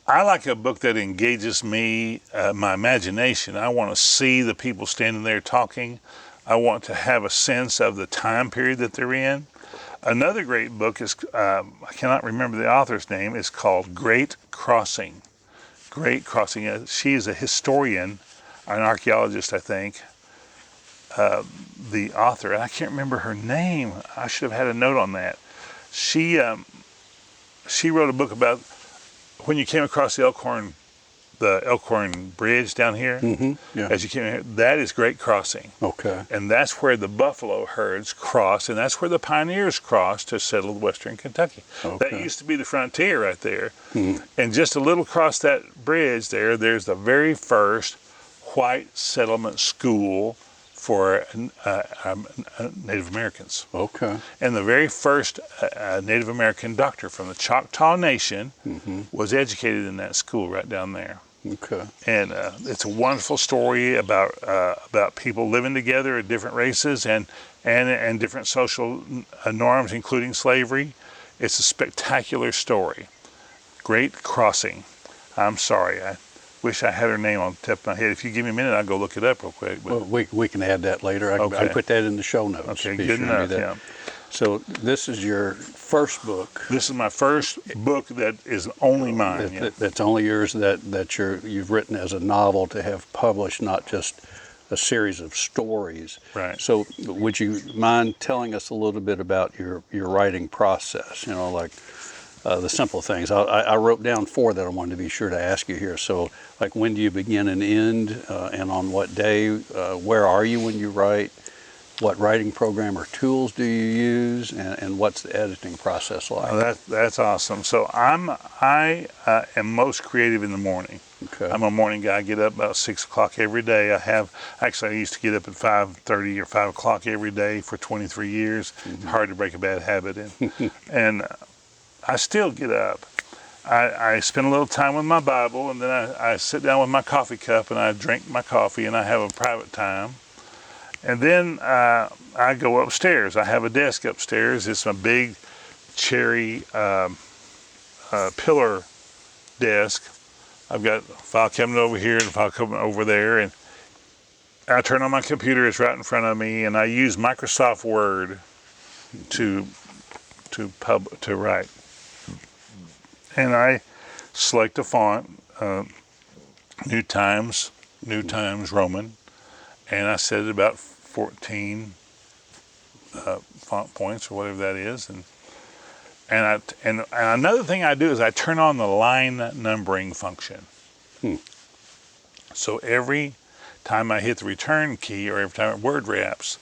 I like a book that engages me, my imagination. I want to see the people standing there talking. I want to have a sense of the time period that they're in. Another great book is, I cannot remember the author's name, is called Great Crossing. Great Crossing. She is a historian, an archaeologist, I think. The author, and I can't remember her name. I should have had a note on that. She wrote a book about when you came across the Elkhorn Bridge down here. As you came in here, that is Great Crossing. Okay. And that's where the buffalo herds crossed, and that's where the pioneers crossed to settle western Kentucky. That used to be the frontier right there. And just a little across that bridge there's the very first white settlement school for Native Americans. Okay. And the very first Native American doctor from the Choctaw Nation was educated in that school right down there. Okay. And it's a wonderful story about people living together at different races and different social norms, including slavery. It's a spectacular story. Great crossing. I'm sorry, I wish I had her name on the tip of my head. If you give me a minute, I'll go look it up real quick. But Well, we can add that later. I can put that in the show notes. Okay, Be good sure and do enough. that. Yeah. So this is your first book. This is my first book that is only mine. That's only yours. That you've written as a novel to have published, not just a series of stories. Right. So would you mind telling us a little bit about your writing process? You know, like the simple things. I wrote down 4 that I wanted to be sure to ask you here. So, like, when do you begin and end, and on what day? Where are you when you write? What writing program or tools do you use, and what's the editing process like? Oh, that's awesome. So I am most creative in the morning. Okay. I'm a morning guy. I get up about 6 o'clock every day. I used to get up at 5:30 or 5 o'clock every day for 23 years. Mm-hmm. Hard to break a bad habit, and I still get up. I spend a little time with my Bible, and then I sit down with my coffee cup and I drink my coffee and I have a private time. And then I go upstairs. I have a desk upstairs. It's a big cherry pillar desk. I've got a file cabinet over here and a file cabinet over there. And I turn on my computer. It's right in front of me. And I use Microsoft Word to write. And I select a font, New Times Roman. And I set it about 14 font points or whatever that is, and another thing I do is I turn on the line numbering function. So every time I hit the return key or every time it word wraps,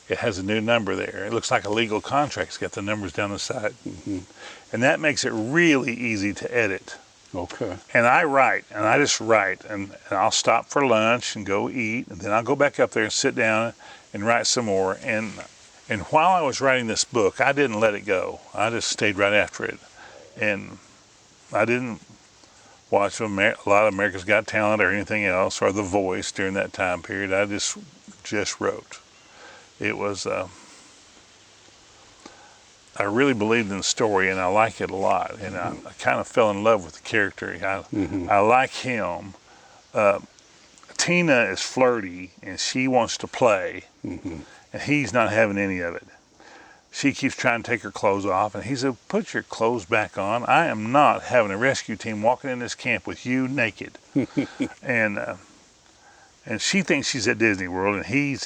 it has a new number there. It looks like a legal contract. It's got the numbers down the side, and that makes it really easy to edit. Okay. And I just write, and I'll stop for lunch and go eat, and then I'll go back up there and sit down and write some more. And while I was writing this book, I didn't let it go. I just stayed right after it. And I didn't watch a lot of America's Got Talent or anything else, or The Voice during that time period. I just wrote. It was... I really believed in the story, and I like it a lot. And I kind of fell in love with the character. I like him. Tina is flirty, and she wants to play, and he's not having any of it. She keeps trying to take her clothes off, and he said, "Put your clothes back on. I am not having a rescue team walking in this camp with you naked." and she thinks she's at Disney World, and he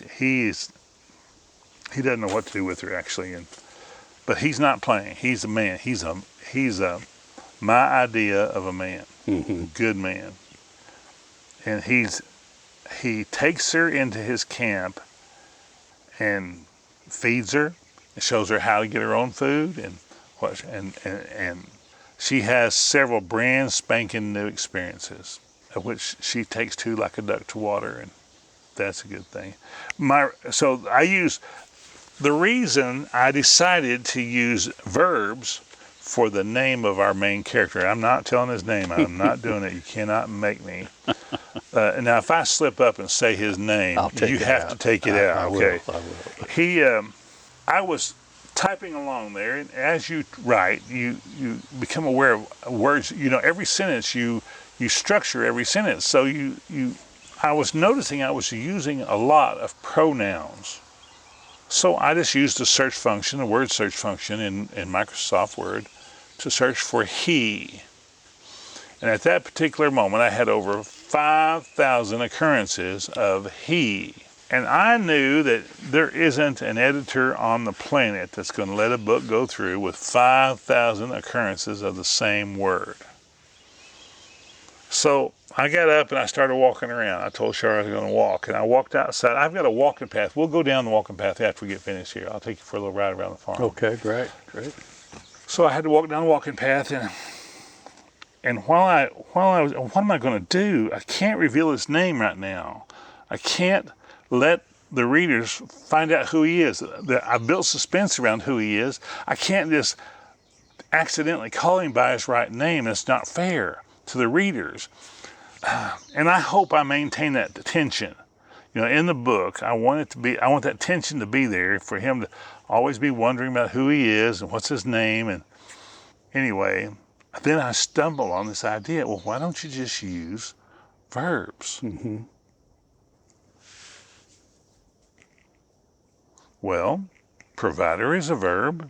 doesn't know what to do with her, actually. But he's not playing. He's a man. He's my idea of a man, good man. And he takes her into his camp and feeds her, and shows her how to get her own food, and she has several brand spanking new experiences, of which she takes to like a duck to water, and that's a good thing. So I use. The reason I decided to use verbs for the name of our main character, I'm not telling his name. I'm not doing it. You cannot make me. Now, if I slip up and say his name, you have to take it out. Okay. I will. I was typing along there, and as you write, you become aware of words. You know, every sentence you structure every sentence. So I was noticing I was using a lot of pronouns. So I just used the word search function in Microsoft Word to search for he. And at that particular moment, I had over 5,000 occurrences of he. And I knew that there isn't an editor on the planet that's going to let a book go through with 5,000 occurrences of the same word. So I got up and I started walking around. I told Shar I was going to walk, and I walked outside. I've got a walking path. We'll go down the walking path after we get finished here. I'll take you for a little ride around the farm. Okay, great. So I had to walk down the walking path, and while I was, what am I going to do? I can't reveal his name right now. I can't let the readers find out who he is. I built suspense around who he is. I can't just accidentally call him by his right name. That's not fair to the readers. And I hope I maintain that tension. In the book, I want that tension to be there for him to always be wondering about who he is and what's his name. And anyway, then I stumble on this idea. Well, why don't you just use verbs? Mm-hmm. Well, provider is a verb.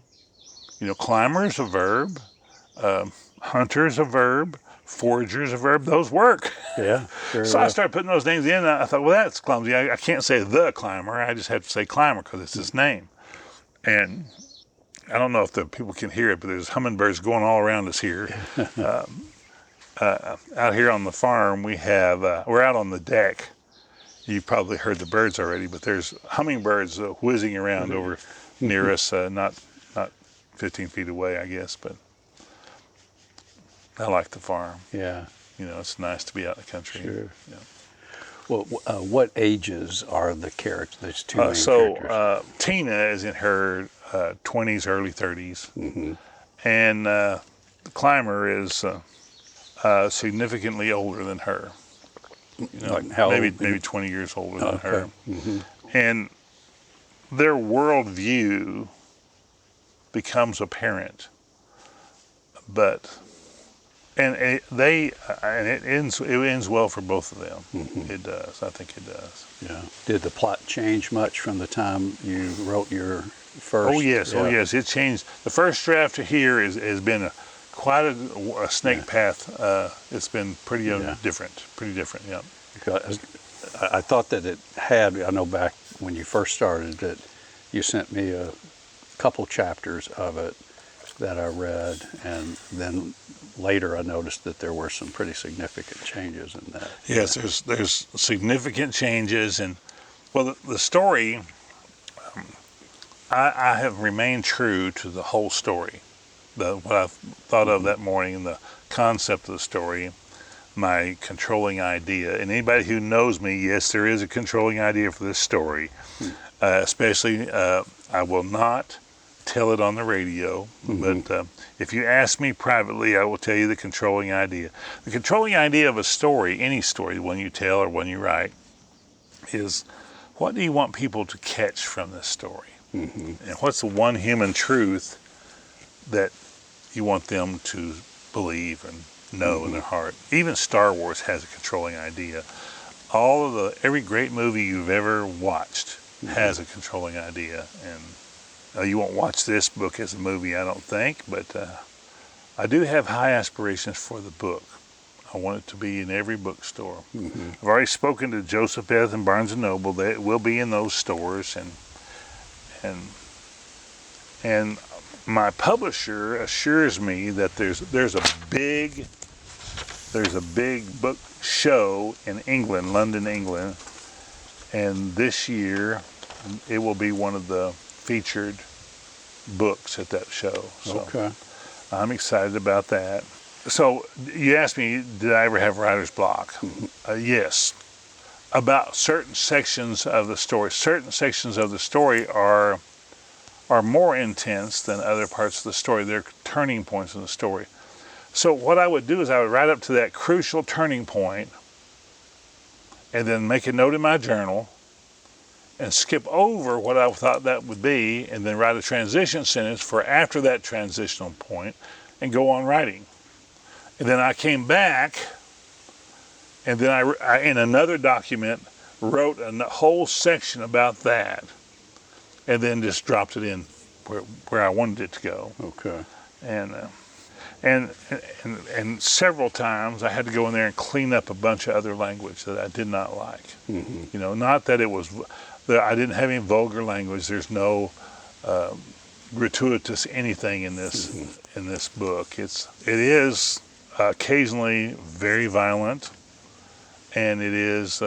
Climber is a verb. Hunter is a verb. Forager is a verb. Those work. Yeah. So I started putting those names in. And I thought, well, that's clumsy. I can't say the climber. I just have to say climber because it's his name. And I don't know if the people can hear it, but there's hummingbirds going all around us here. Out here on the farm, we're out on the deck. You've probably heard the birds already, but there's hummingbirds whizzing around over near us, not 15 feet away, I guess, but I like the farm. Yeah. It's nice to be out in the country. Sure. Yeah. Well, what ages are the characters? There's two main characters. Tina is in her 20s, early 30s, Mm-hmm. and the climber is significantly older than her. Like how maybe old? 20 years older than her. Mm-hmm. And their worldview becomes apparent, and it ends well for both of them. Mm-hmm. It does. I think it does. Yeah. Did the plot change much from the time you wrote your first? Oh yes. Yeah. Oh yes. It changed. The first draft to here has been quite a snake path. It's been pretty different. Pretty different. Yeah. Because I thought that it had. I know back when you first started that you sent me a couple chapters of it that I read, and then later I noticed that there were some pretty significant changes in that. Yes, there's significant changes, and well, the story. I have remained true to the whole story, what I thought of that morning, and the concept of the story, my controlling idea. And anybody who knows me, yes, there is a controlling idea for this story. Especially, I will not tell it on the radio, but if you ask me privately, I will tell you the controlling idea. The controlling idea of a story, any story, the one you tell or one you write, is what do you want people to catch from this story? Mm-hmm. And what's the one human truth that you want them to believe and know in their heart? Even Star Wars has a controlling idea. Every great movie you've ever watched has a controlling idea, and you won't watch this book as a movie, I don't think, but I do have high aspirations for the book. I want it to be in every bookstore. Mm-hmm. I've already spoken to Joseph Beth and Barnes & Noble. They will be in those stores, and my publisher assures me that there's a big book show in England, London, England, and this year it will be one of the featured books at that show. So Okay. I'm excited about that. So you asked me, did I ever have writer's block? Yes. About certain sections of the story. Certain sections of the story are more intense than other parts of the story. They're turning points in the story. So what I would do is I would write up to that crucial turning point and then make a note in my journal and skip over what I thought that would be and then write a transition sentence for after that transitional point and go on writing. And then I came back and then I in another document, wrote a whole section about that and then just dropped it in where I wanted it to go. Okay. And several times I had to go in there and clean up a bunch of other language that I did not like. Mm-hmm. Not that I didn't have any vulgar language. There's no gratuitous anything in this book. It is occasionally very violent, and it is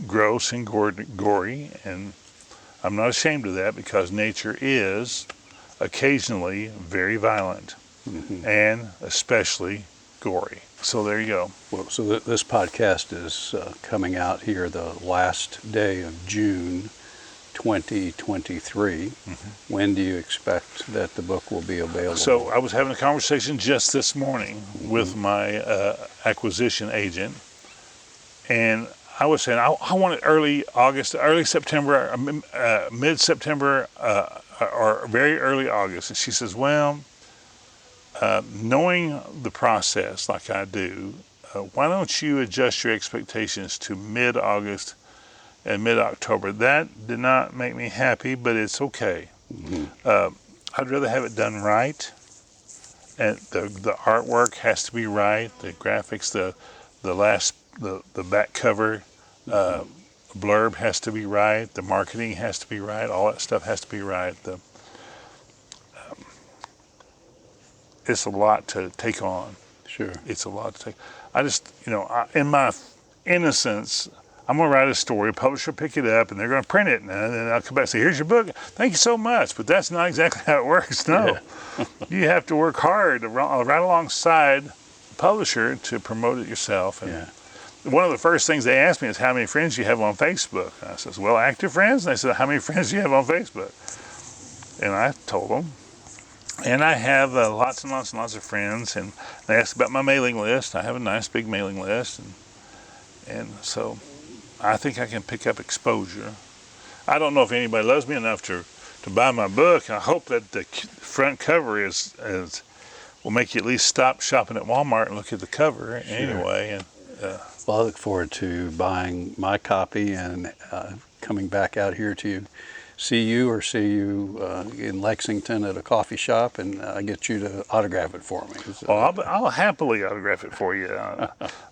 gross and gory, and I'm not ashamed of that because nature is occasionally very violent. Mm-hmm. And especially gory. So there you go. Well, so this podcast is coming out here the last day of June 2023. Mm-hmm. When do you expect that the book will be available? So I was having a conversation just this morning with my acquisition agent, And I was saying I want it early August, early September, mid-September, or very early August. And she says, well, knowing the process like I do, why don't you adjust your expectations to mid-August and mid-October? That did not make me happy, but it's okay. I'd rather have it done right, and the artwork has to be right, the graphics, the back cover blurb has to be right, the marketing has to be right, all that stuff has to be right. It's a lot to take on. Sure. It's a lot to take. I just, in my innocence, I'm going to write a story, a publisher will pick it up, and they're going to print it, and then I'll come back and say, here's your book. Thank you so much. But that's not exactly how it works. No. Yeah. You have to work hard right alongside the publisher to promote it yourself. And one of the first things they asked me is how many friends you have on Facebook. And I says, well, active friends. And they said, how many friends do you have on Facebook? And I told them. And I have lots and lots and lots of friends. And they asked about my mailing list. I have a nice big mailing list. And so I think I can pick up exposure. I don't know if anybody loves me enough to buy my book. I hope that the front cover will make you at least stop shopping at Walmart and look at the cover anyway. And well, I look forward to buying my copy and coming back out here to see you in Lexington at a coffee shop and get you to autograph it for me. Well, I'll happily autograph it for you.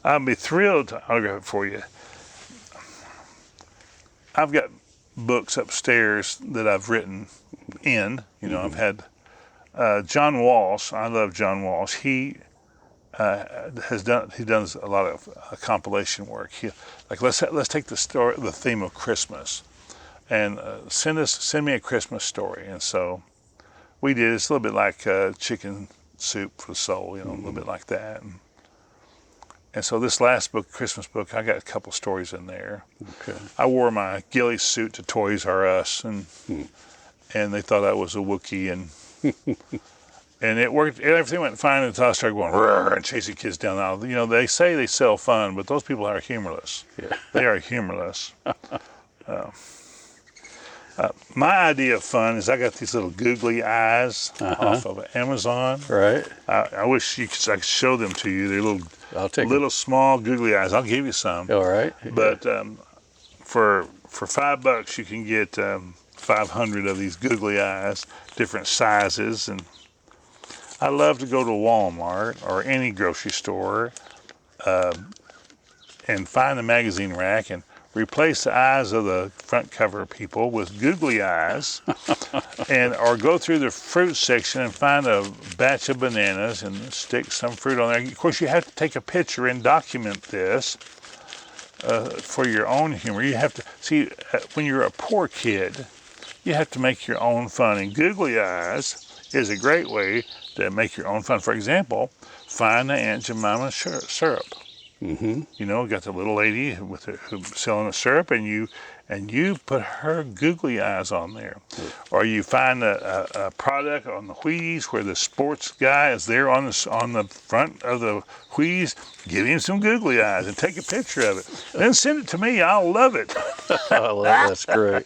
I'll be thrilled to autograph it for you. I've got books upstairs that I've written in. I've had John Walsh. I love John Walsh. He does a lot of compilation work. Let's take the theme of Christmas, and send me a Christmas story. And so we did. It's a little bit like Chicken Soup for the Soul, a little bit like that. And so this last book, Christmas book, I got a couple stories in there. Okay. I wore my ghillie suit to Toys R Us, and they thought I was a Wookiee, and it worked. Everything went fine until I started going and chasing kids down the aisle. They say they sell fun, but those people are humorless. Yeah. They are humorless. My idea of fun is I got these little googly eyes off of Amazon. Right. I wish I could show them to you. They're little small googly eyes. I'll give you some. All right. But for $5 you can get 500 of these googly eyes, different sizes. And I love to go to Walmart or any grocery store and find a magazine rack and replace the eyes of the front cover people with googly eyes, or go through the fruit section and find a batch of bananas and stick some fruit on there. Of course, you have to take a picture and document this for your own humor. You have to see when you're a poor kid, you have to make your own fun, and googly eyes is a great way to make your own fun. For example, find the Aunt Jemima syrup. Mm-hmm. Got the little lady who's selling the syrup, and you put her googly eyes on there. Or you find a product on the Wheaties where the sports guy is there on the front of the Wheaties. Give him some googly eyes and take a picture of it. Then send it to me. I'll love it. Well, that's great.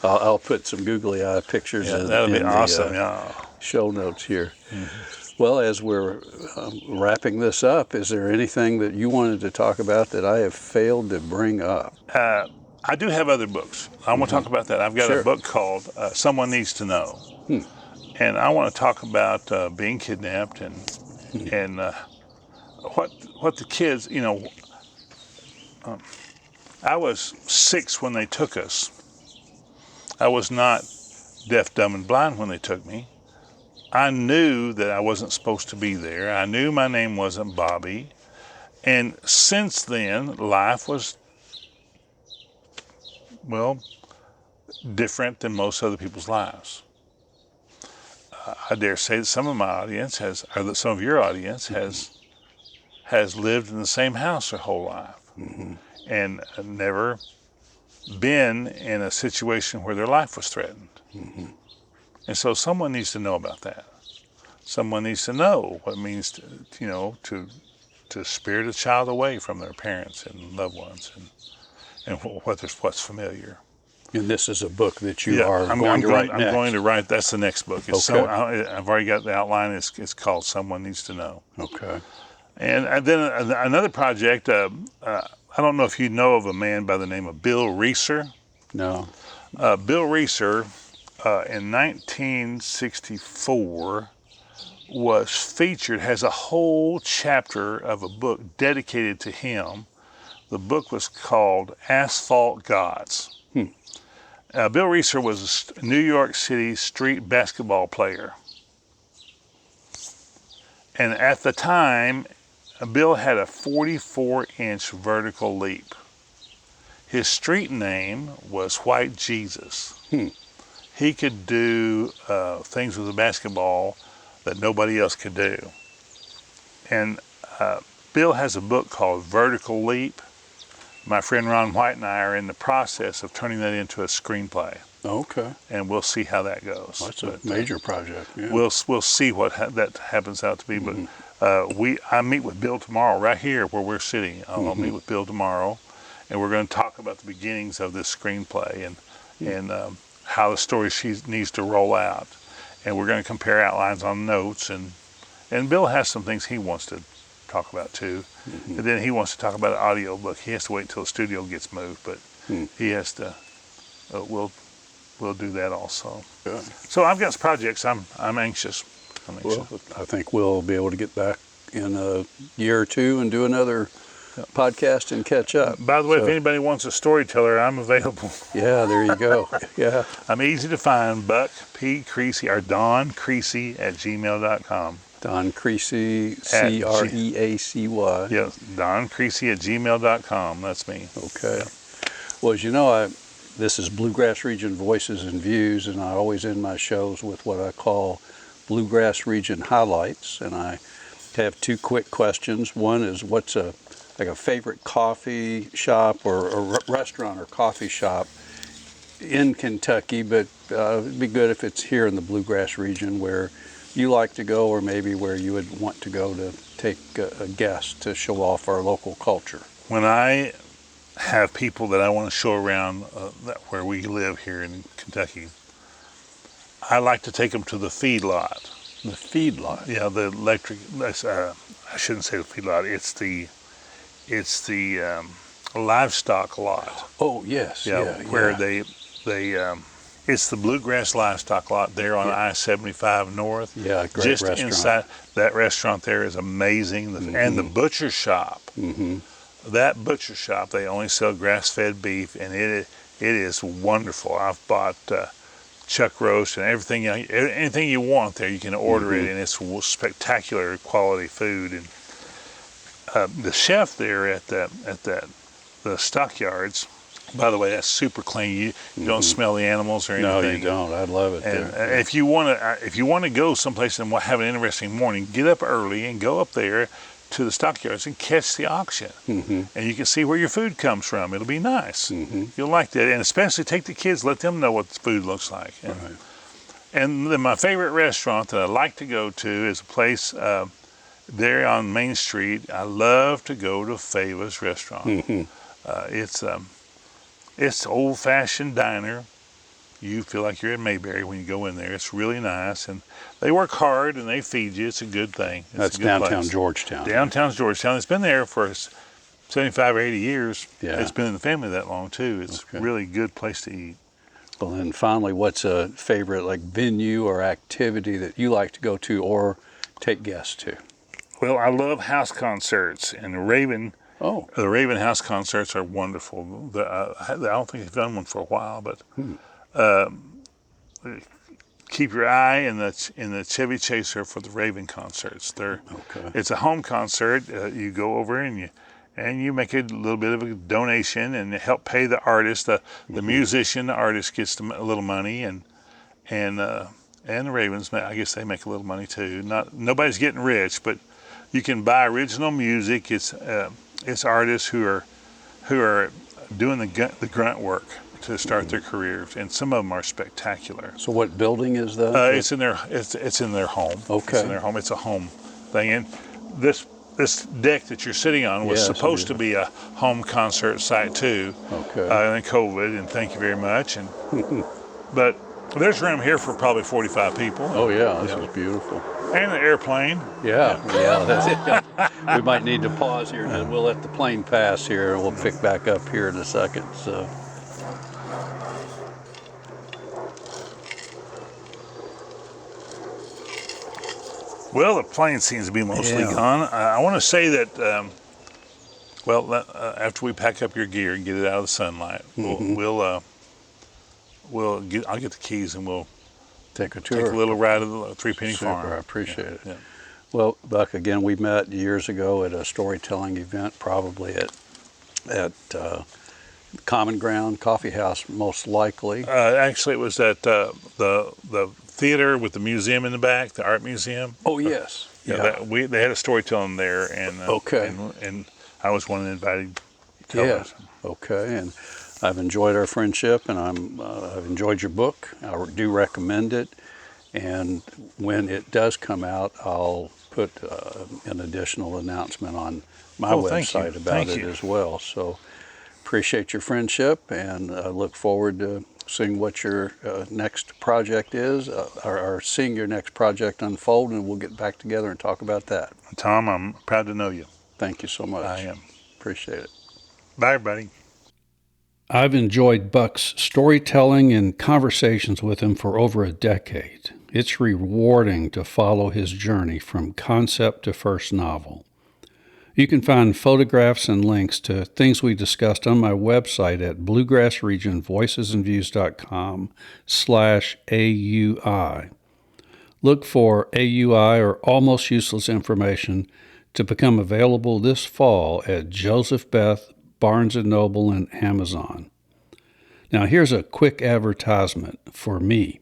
I'll put some googly eye pictures in awesome. the show notes here. Mm-hmm. Well, as we're wrapping this up, is there anything that you wanted to talk about that I have failed to bring up? I do have other books. I want to talk about that. I've got a book called Someone Needs to Know. And I want to talk about being kidnapped and what the kids, I was 6 when they took us. I was not deaf, dumb, and blind when they took me. I knew that I wasn't supposed to be there. I knew my name wasn't Bobby. And since then, life was, different than most other people's lives. I dare say that some of your audience has lived in the same house their whole life and never been in a situation where their life was threatened. And so someone needs to know about that. Someone needs to know what it means to to spirit a child away from their parents and loved ones, and what's familiar. And this is a book that you are going to write next. I'm going to write. That's the next book. I've already got the outline. It's called "Someone Needs to Know." Okay. And then another project. I don't know if you know of a man by the name of Bill Reeser. No. Bill Reeser, in 1964, was featured. Has a whole chapter of a book dedicated to him. The book was called "Asphalt Gods." Bill Reeser was a New York City street basketball player. And at the time, Bill had a 44-inch vertical leap. His street name was White Jesus. He could do things with a basketball that nobody else could do. And Bill has a book called Vertical Leap. My friend Ron White and I are in the process of turning that into a screenplay. Okay. And we'll see how that goes. That's a major project. Yeah. We'll see what that happens out to be. But I meet with Bill tomorrow right here where we're sitting. I'll meet with Bill tomorrow, and we're going to talk about the beginnings of this screenplay and how the story needs to roll out. And we're going to compare outlines on notes. And Bill has some things he wants to talk about too. And then he wants to talk about an audio book. He has to wait until the studio gets moved, but he has to. We'll do that also. Good. So I've got some projects. I'm anxious. Well, I think we'll be able to get back in a year or two and do another podcast and catch up. By the way, if anybody wants a storyteller, I'm available. Yeah, there you go. Yeah. I'm easy to find. Buck P. Creacy or Don Creacy at gmail.com. Don Creacy, Creacy. Yes, Don Creacy at gmail.com. That's me. Okay. Well, as you know, this is Bluegrass Region Voices and Views, and I always end my shows with what I call Bluegrass Region Highlights. And I have two quick questions. One is, what's a favorite coffee shop or a restaurant or coffee shop in Kentucky, but it'd be good if it's here in the Bluegrass region where you like to go, or maybe where you would want to go to take a guest to show off our local culture. When I have people that I want to show around where we live here in Kentucky, I like to take them to the feedlot. The feedlot? Yeah, the electric, I shouldn't say the feedlot, it's the livestock lot. Oh, yes. Where they it's the Bluegrass Livestock Lot there on I-75 North. Yeah, great just restaurant. Inside that restaurant there is amazing. And the butcher shop. That butcher shop, they only sell grass-fed beef, and it is wonderful. I've bought chuck roast and anything you want there. You can order it, and it's spectacular quality food. And the chef there at the stockyards. By the way, that's super clean. You don't smell the animals or anything. No, you don't. I love it. And if you want to go someplace and have an interesting morning, get up early and go up there to the stockyards and catch the auction. And you can see where your food comes from. It'll be nice. You'll like that, and especially take the kids. Let them know what the food looks like. And then my favorite restaurant that I like to go to is a place there on Main Street. I love to go to Fava's restaurant. It's old-fashioned diner. You feel like you're in Mayberry when you go in there. It's really nice, and they work hard and they feed you. It's a good thing. That's downtown Georgetown. Downtown Georgetown. It's been there for 75 or 80 years. Yeah. It's been in the family that long too. It's a really good place to eat. Well, then finally, what's a favorite venue or activity that you like to go to or take guests to? Well, I love house concerts, and the Raven House concerts are wonderful. I don't think they've done one for a while, but keep your eye in the Chevy Chaser for the Raven concerts. It's a home concert. You go over and you make a little bit of a donation and help pay the artist. The musician, the artist gets a little money, and the Ravens, I guess they make a little money too. Nobody's getting rich, but you can buy original music. It's artists who are doing the grunt work to start their careers, and some of them are spectacular. So what building is that? It's in their home. Okay. It's in their home. It's a home thing, and this this deck that you're sitting on was supposed to be a home concert site too. Okay. And then COVID, and thank you very much. And but there's room here for probably 45 people. Oh yeah, this is beautiful. And the airplane. Yeah, that's it. We might need to pause here, and then we'll let the plane pass here, and we'll pick back up here in a second. So. Well, the plane seems to be mostly gone. I want to say that, after we pack up your gear and get it out of the sunlight, I'll get the keys and we'll take a tour. Take a little ride of the Three Penny Farm. I appreciate it. Yeah. Well, Buck, again, we met years ago at a storytelling event, probably at Common Ground Coffee House, most likely. Actually, it was at the theater with the museum in the back, the art museum. Oh yes, they had a storytelling there, and and I was one of the invited tellers. Okay, and I've enjoyed our friendship, and I've enjoyed your book. I do recommend it, and when it does come out, I'll put an additional announcement on my website about it as well. So appreciate your friendship, and I look forward to seeing what your next project is, or seeing your next project unfold, and we'll get back together and talk about that. Tom, I'm proud to know you. Thank you so much. I am. Appreciate it. Bye, everybody. I've enjoyed Buck's storytelling and conversations with him for over a decade. It's rewarding to follow his journey from concept to first novel. You can find photographs and links to things we discussed on my website at bluegrassregionvoicesandviews.com/AUI. Look for AUI or Almost Useless Information to become available this fall at Joseph Beth, Barnes & Noble, and Amazon. Now here's a quick advertisement for me.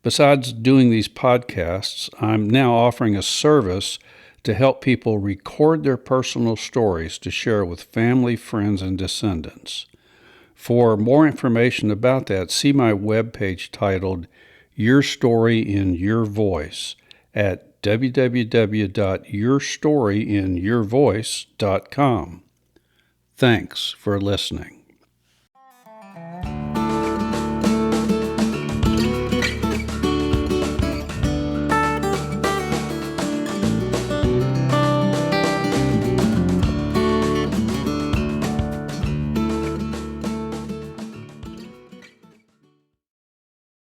Besides doing these podcasts, I'm now offering a service to help people record their personal stories to share with family, friends, and descendants. For more information about that, see my webpage titled Your Story in Your Voice at www.yourstoryinyourvoice.com. Thanks for listening.